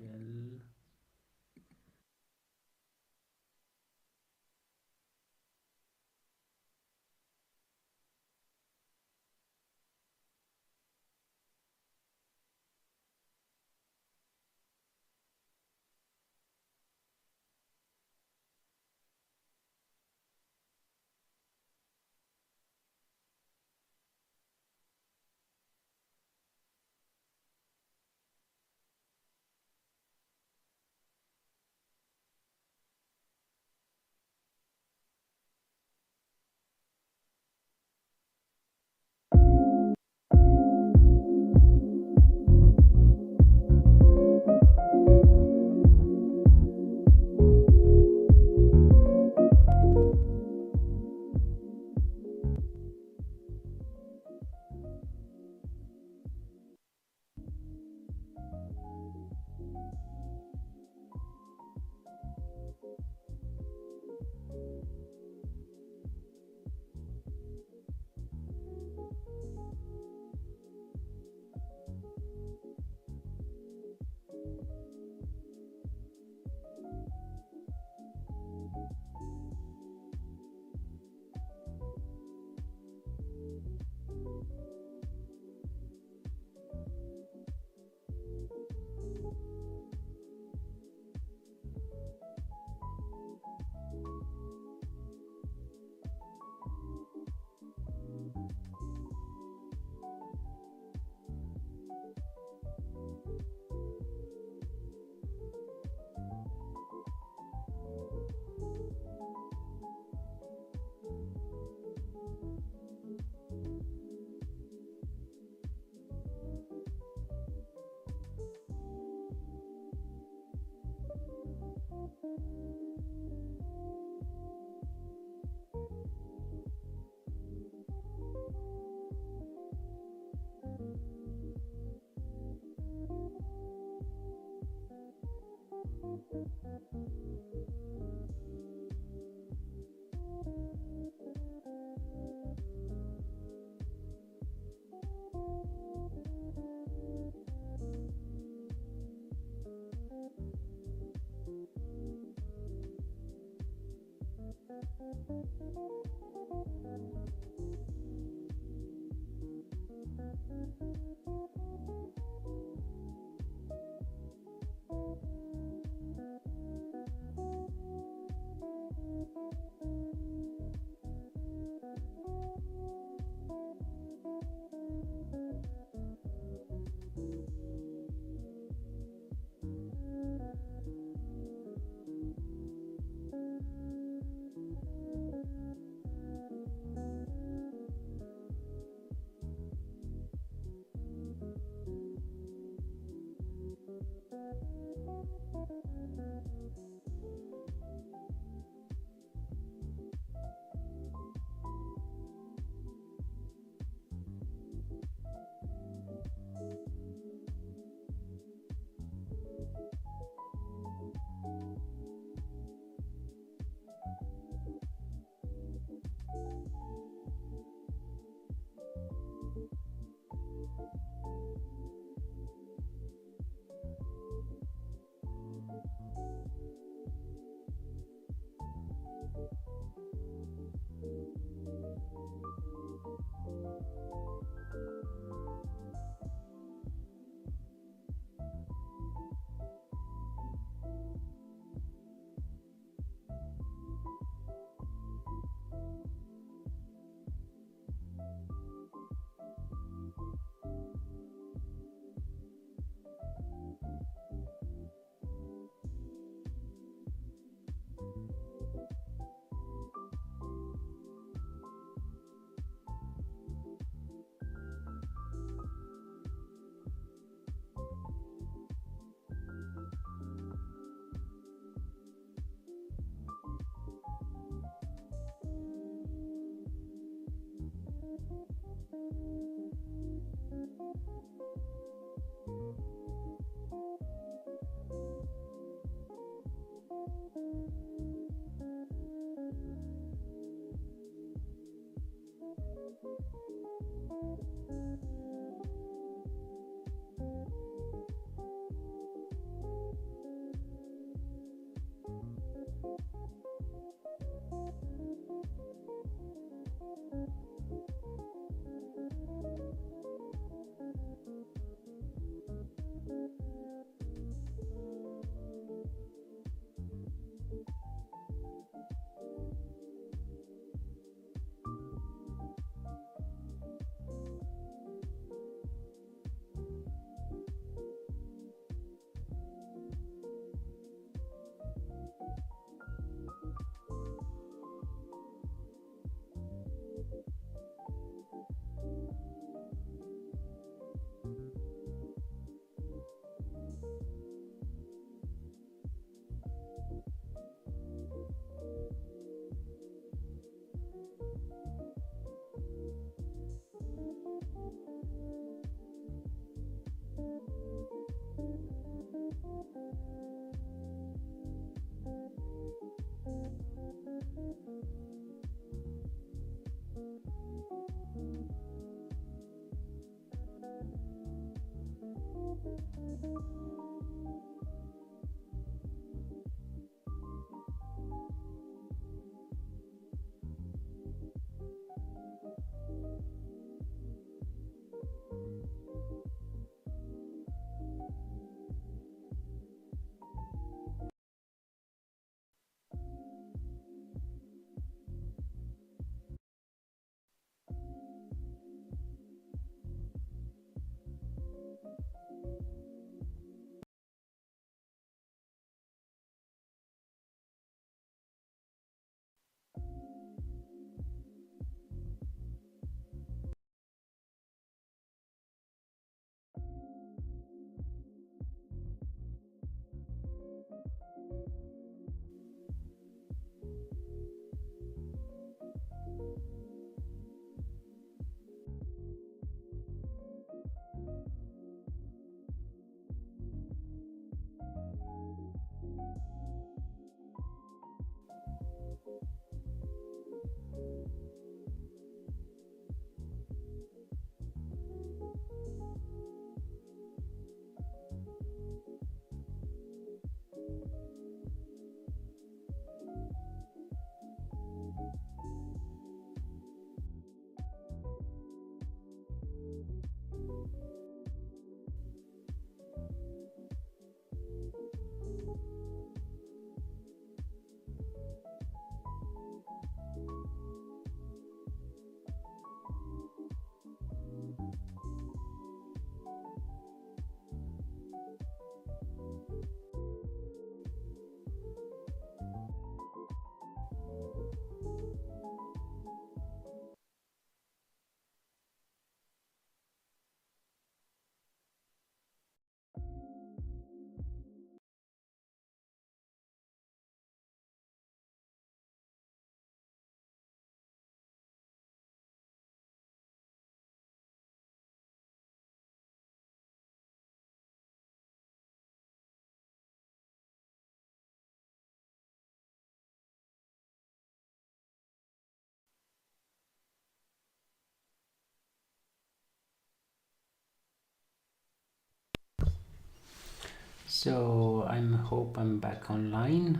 So I hope I'm back online.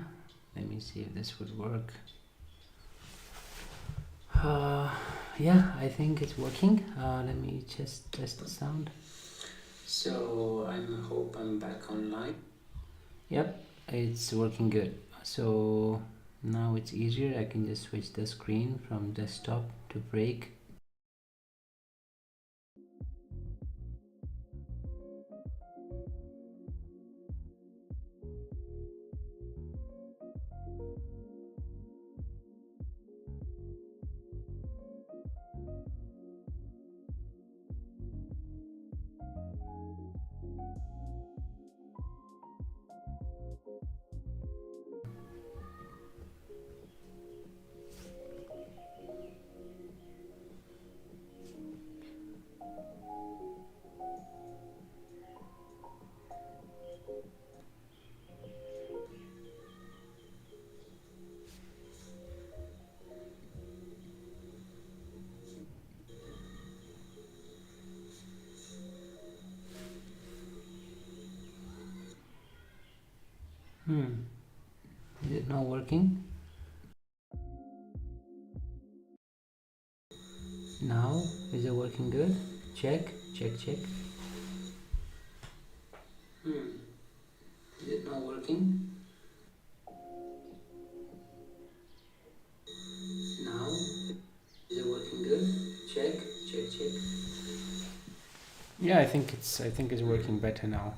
Let me see if this would work. Yeah, I think it's working. Let me just test the sound. So I hope I'm back online. Yep, it's working good. So now it's easier. I can just switch the screen from desktop to break. Is it not working? Now, is it working good? Check, check, check. Is it not working? Now, is it working good? Check, check, check. Yeah, I think it's working better now.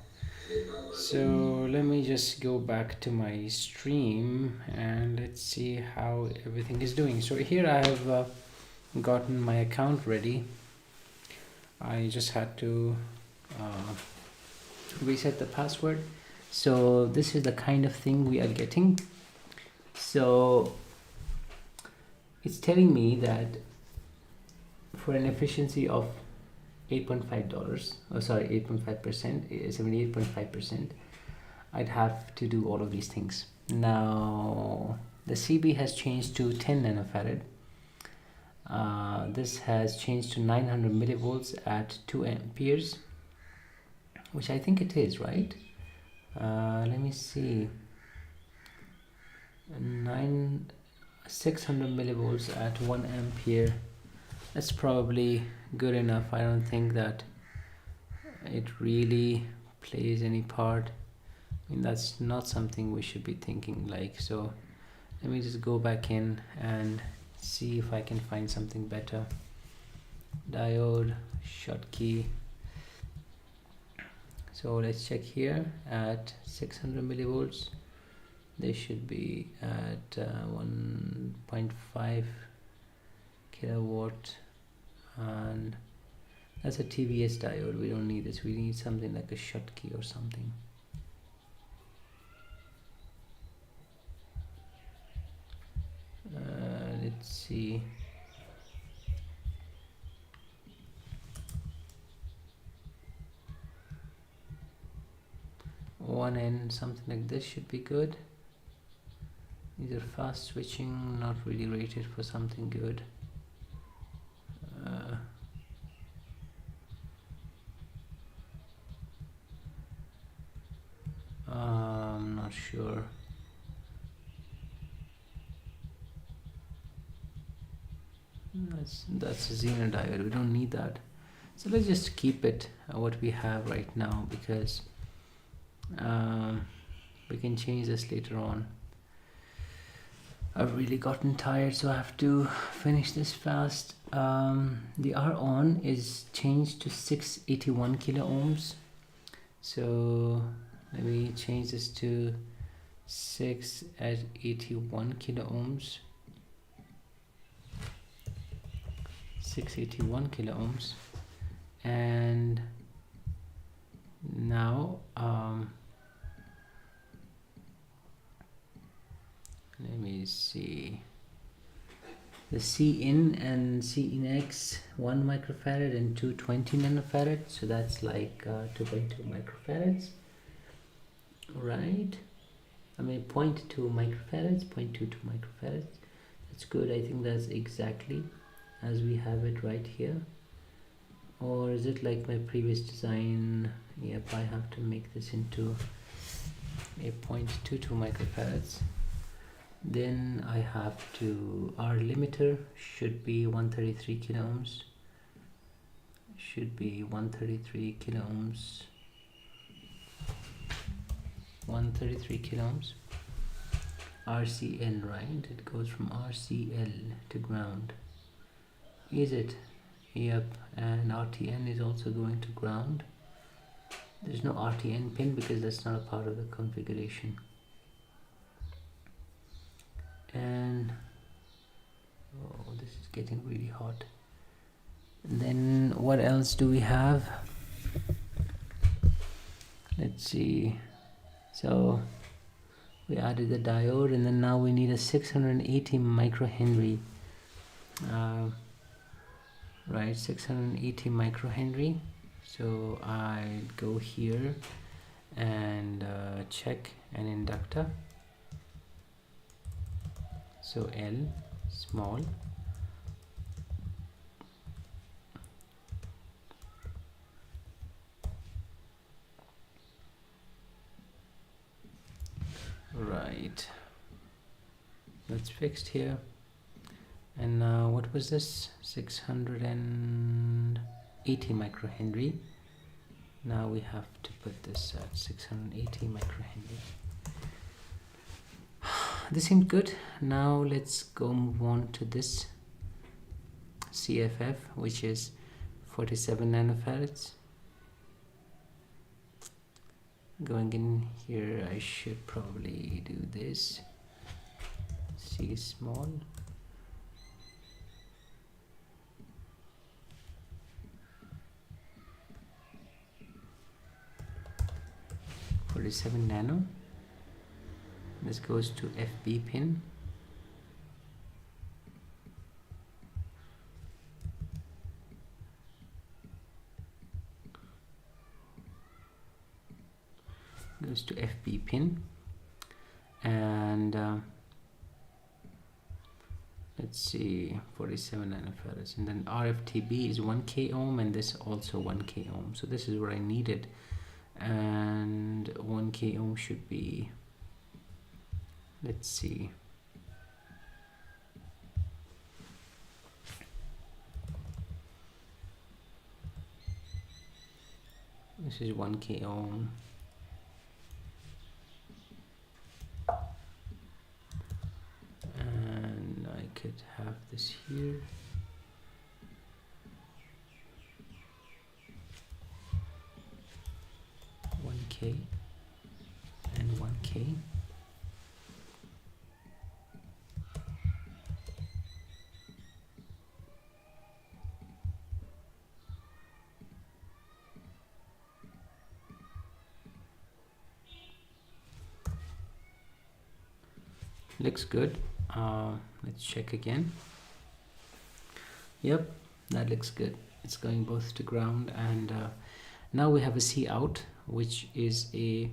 So let me just go back to my stream and let's see how everything is doing. So here I have gotten my account ready. I just had to uh, reset the password. So this is the kind of thing we are getting. So it's telling me that for an efficiency of $8.5, oh sorry, 8.5%, 78.5%, I'd have to do all of these things. Now the CB has changed to 10 nanofarad. This has changed to 900 millivolts at 2 amperes, which I think it is, right? Let me see. 600 millivolts at 1 ampere. That's probably good enough. I don't think that it really plays any part. I mean, that's not something we should be thinking like. So let me just go back in and see if I can find something better. Diode, Schottky. So let's check here at 600 millivolts. They should be at 1.5 kilowatt, and that's a TVS diode. We don't need this. We need something like a Schottky or something. Let's see. One N, something like this should be good. These are fast switching, not really rated for something good. I'm not sure. That's a Zener diode. We don't need that. So let's just keep it what we have right now, because we can change this later on. I've really gotten tired, so I have to finish this fast. The R on is changed to 681 kilo ohms. So let me change this to 681 kilo ohms. 681 kilo ohms. And now let me see. The C in and C in X, 1 microfarad and 220 nanofarad. So that's like 2.2 microfarads. Right? I mean 0.2 microfarads, 0.22 microfarads. That's good. I think that's exactly as we have it right here. Or is it like my previous design? Yep, I have to make this into 8.22 microfarads. Then I have to, our limiter should be 133 kilo ohms, should be 133 kilo ohms, 133 kilo ohms. RCL, right? It goes from RCL to ground. Is it? Yep. And RTN is also going to ground. There's no RTN pin because that's not a part of the configuration. And oh, this is getting really hot. And then what else do we have? Let's see. So we added the diode, and then now we need a 680 microhenry. Right, 680 microhenry. So I go here and check an inductor. So L small, right, that's fixed here. And now what was this? 680 microhenry. Now we have to put this at 680 microhenry. This seems good. Now let's go move on to this CFF, which is 47 nanofarads. Going in here, I should probably do this. C small. .47 nano. This goes to FB pin. Goes to FB pin, and let's see, 47 nanofarads, and then RFTB is 1k ohm, and this also 1k ohm. So this is what I needed, and 1k ohm should be, let's see, this is 1k ohm. And I could have this here. K and 1k. Looks good. Let's check again. Yep, that looks good. It's going both to ground, and now we have a C out, which is a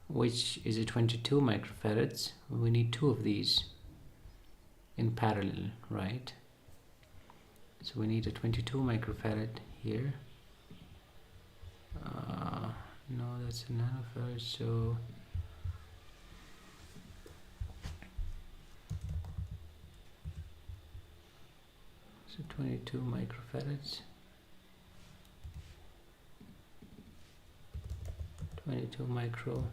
22 microfarads. We need two of these in parallel, right? So we need a 22 microfarad here. No, that's a nanofarad, so so 22 microfarads, 22 micro,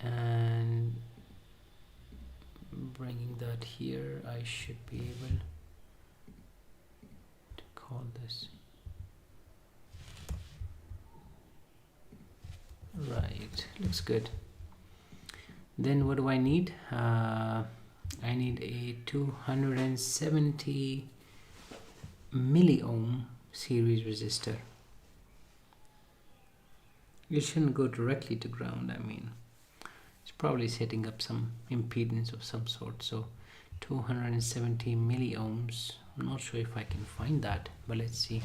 and bringing that here, I should be able to call this right. Looks good. Then what do I need? I need a 270 milliohm series resistor. It shouldn't go directly to ground. I mean, it's probably setting up some impedance of some sort. So 270 milliohms. I'm not sure if I can find that, but let's see.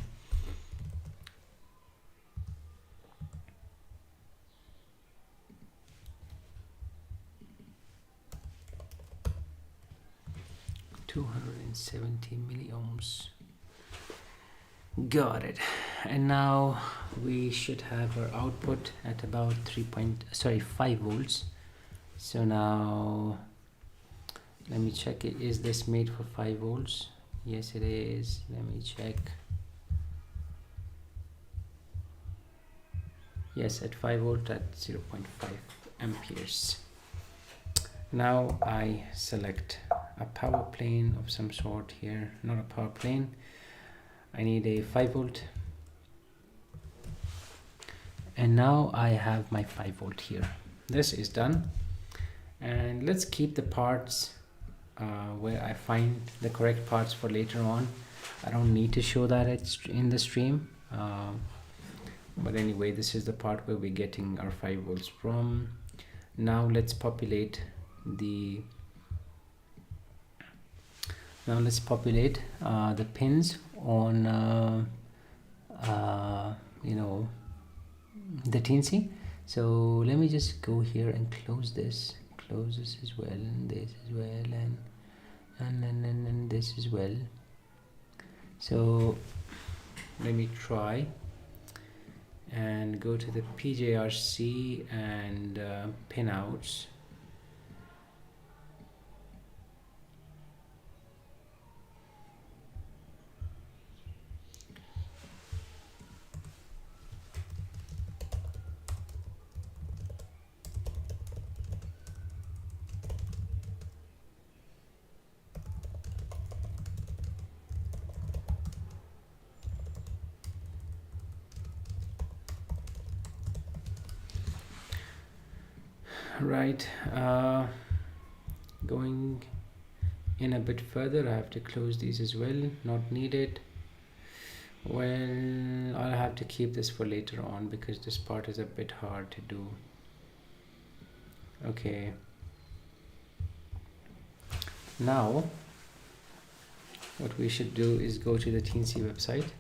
$270 milliohms. Got it. And now we should have our output at about 5 volts. So now let me check it. Is this made for 5 volts? Yes, it is. Let me check. Yes, at 5 volt at 0.5 amperes. Now I select a power plane of some sort here. Not a power plane. I need a 5 volt. And now I have my 5 volt here. This is done. And let's keep the parts where I find the correct parts for later on. I don't need to show that it's in the stream. But anyway, this is the part where we're getting our 5 volts from. Now let's populate the pins on the teensy. So let me just go here and close this as well, and this as well, and this as well. So let me try and go to the PJRC and pinouts. Right, going in a bit further, I have to close these as well, not needed. Well, I'll have to keep this for later on because this part is a bit hard to do. Okay, now what we should do is go to the Teensy website,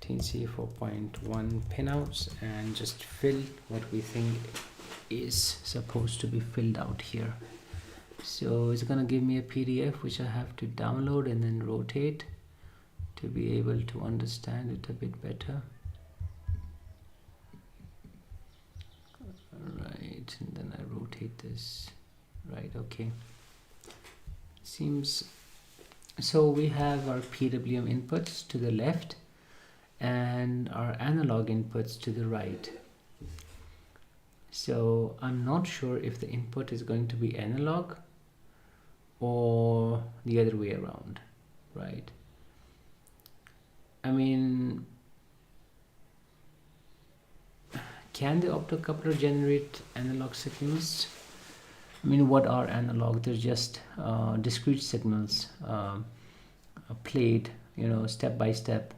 Teensy 4.1 pinouts, and just fill what we think is supposed to be filled out here. So it's gonna give me a PDF which I have to download and then rotate to be able to understand it a bit better. Right, and then I rotate this. Right, okay. Seems so. We have our PWM inputs to the left and our analog inputs to the right. So I'm not sure if the input is going to be analog or the other way around, right? I mean, can the optocoupler generate analog signals? I mean, what are analog? They're just discrete signals played, step by step.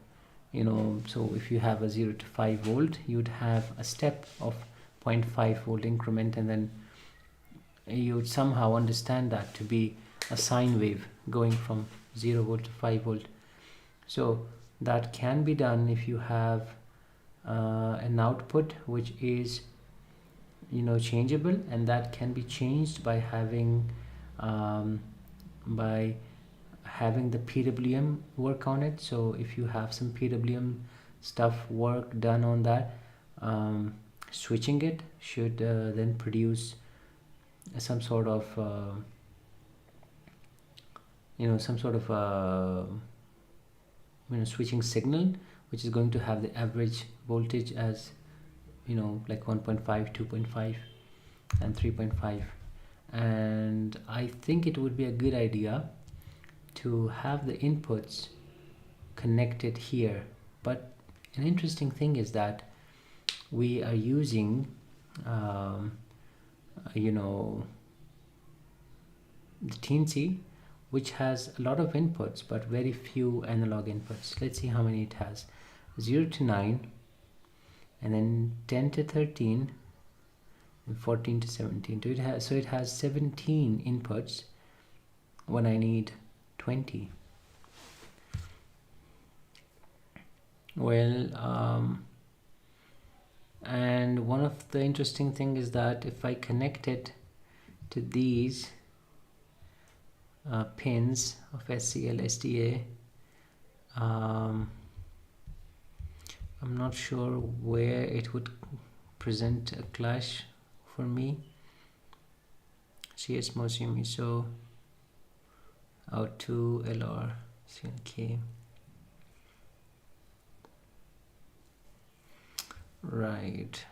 So if you have a 0 to 5 volt, you'd have a step of 0.5 volt increment, and then you would somehow understand that to be a sine wave going from 0 volt to 5 volt. So that can be done if you have an output which is changeable, and that can be changed by having the PWM work on it. So if you have some PWM work done on that, switching it should then produce some sort of switching signal, which is going to have the average voltage as like 1.5, 2.5 and 3.5. And I think it would be a good idea to have the inputs connected here. But an interesting thing is that we are using the Teensy, which has a lot of inputs but very few analog inputs. Let's see how many it has. 0 to 9, and then 10 to 13, and 14 to 17. So it has 17 inputs when I need 20. Well, and one of the interesting thing is that if I connect it to these pins of SCL SDA, I'm not sure where it would present a clash for me. CS Mosumi, so out to LR CNK. Right.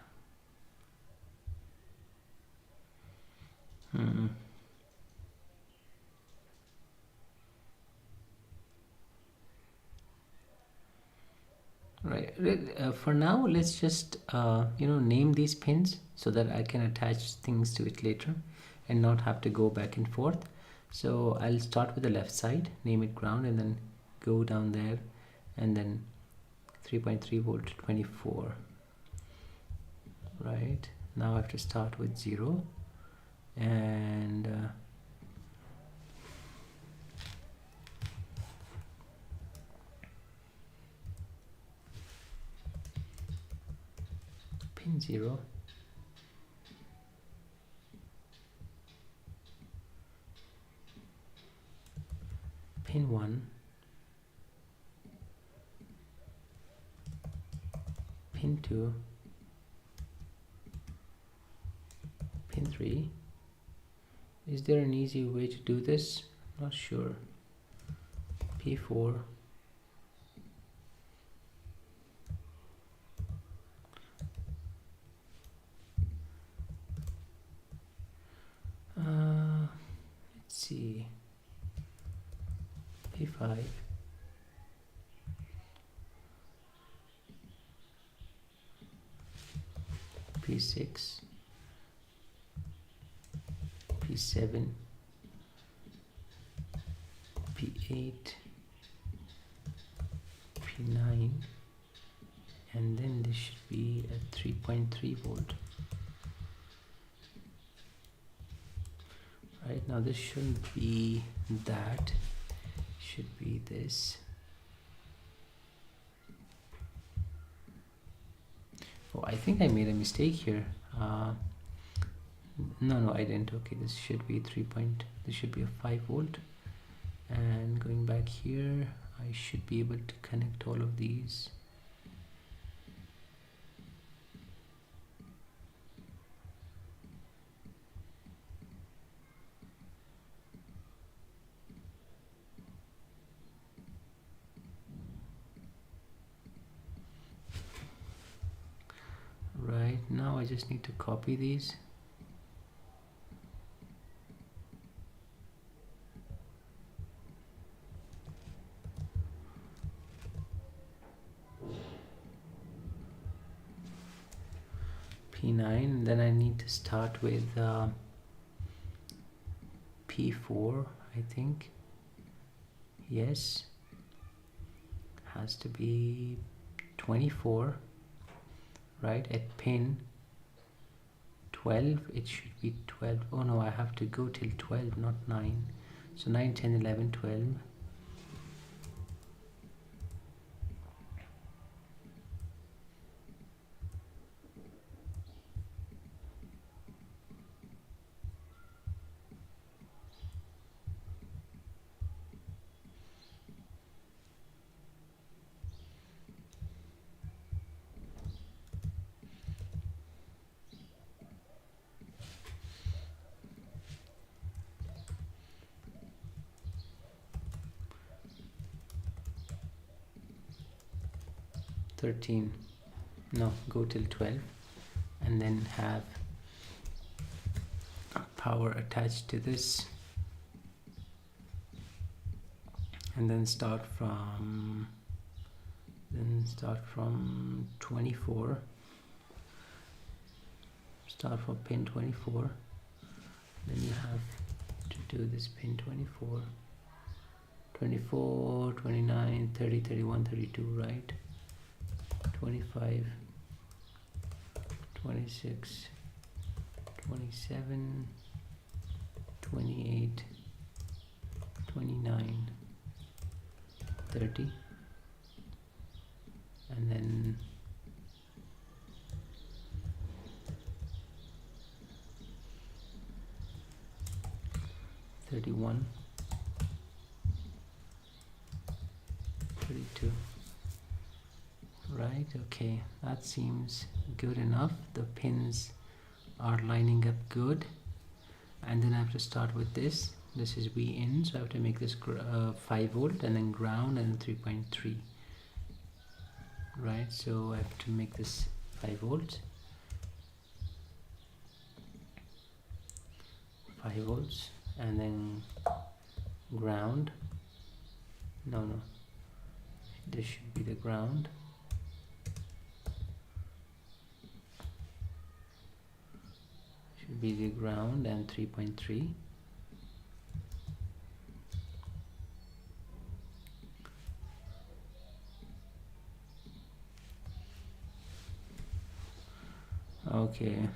Right. For now, let's just name these pins so that I can attach things to it later and not have to go back and forth. So I'll start with the left side, name it ground, and then go down there, and then 3.3 volt 24. Right. Now I have to start with 0 and pin 0, pin 1, pin 2, pin 3. Is there an easy way to do this? Not sure. P4, let's see, P5, P6, P7, P8, P9, and then this should be at 3.3 volt. Right, now this shouldn't be that, should be this. Oh, I think I made a mistake here. No, I didn't. Okay, this should be this should be a 5 volt, and going back here I should be able to connect all of these. Right, now I just need to copy these. P9, then I need to start with P4, I think. Yes, has to be 24, right? At pin 12 it should be 12. Oh no, I have to go till 12, not 9. So 9, 10, 11, 12. No, go till 12 and then have power attached to this, and then start from 24, start from pin 24, then you have to do this pin 24, 24, 29, 30, 31, 32, right? 25, 26, 27, 28, 29, 30, and then 31, 32, Right, okay, that seems good enough. The pins are lining up good, and then I have to start with this. This is V in, so I have to make this 5 volt, and then ground, and 3.3. Right, so I have to make this 5 volts, 5 volts, and then ground. No, this should be the ground. Should be the ground, and 3.3. Okay,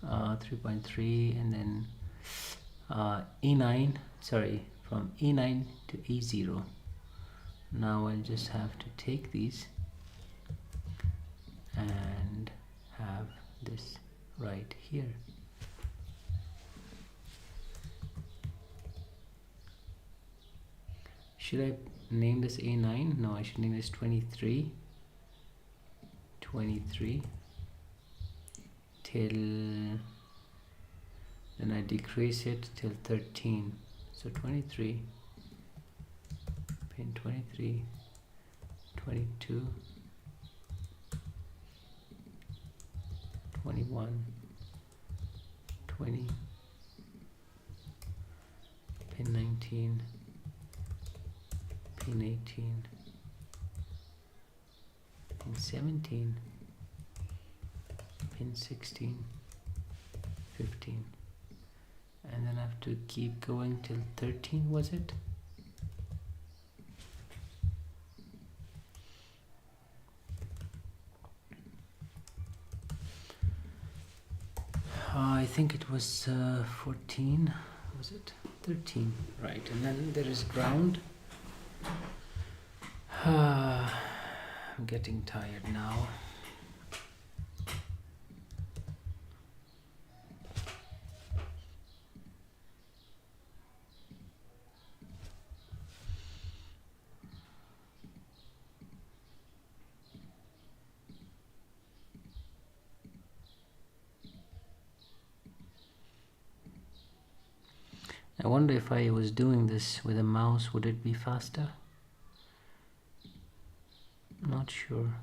3.3, and then E9, sorry, from E9 to E0. Now I'll just have to take these and have this right here. Should I name this A9? No, I should name this 23 till, then I decrease it till 13. So 23, pin 23, 22, 21, 20, pin 19, pin 18, pin 17, pin 16, 15, and then I have to keep going till 13, was it? I think it was 14, was it? 13, right, and then there is ground. I'm getting tired now. I wonder if I was doing this with a mouse, would it be faster? Not sure.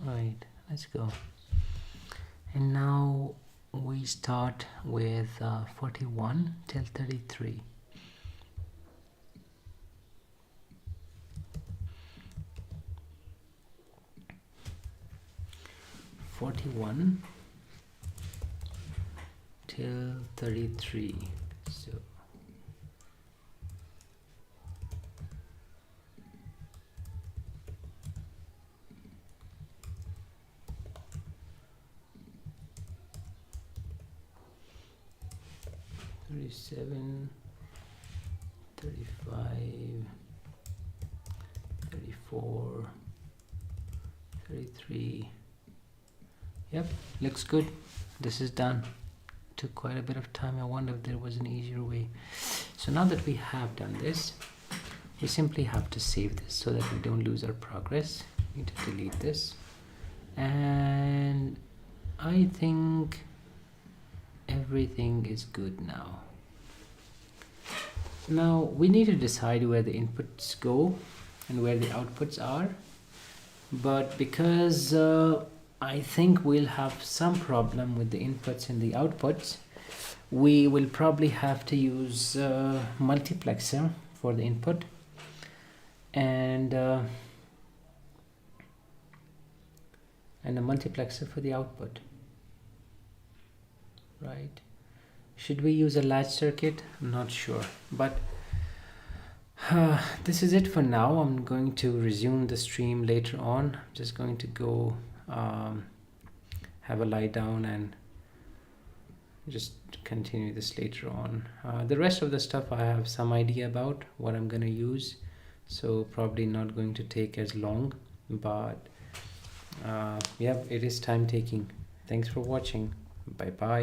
Right, let's go. And now we start with 41 till 33. Till 33. So $37, $35, $34, $33. Yep, looks good. This is done. Took quite a bit of time. I wonder if there was an easier way. So now that we have done this, we simply have to save this so that we don't lose our progress. Need to delete this, and I think everything is good now. Now we need to decide where the inputs go and where the outputs are, but because I think we'll have some problem with the inputs and the outputs, we will probably have to use multiplexer for the input and a multiplexer for the output. Right, should we use a latch circuit? I'm not sure, but this is it for now. I'm going to resume the stream later on. I'm just going to go have a lie down and just continue this later on. The rest of the stuff I have some idea about what I'm going to use, so probably not going to take as long, but yeah, it is time taking. Thanks for watching. Bye bye.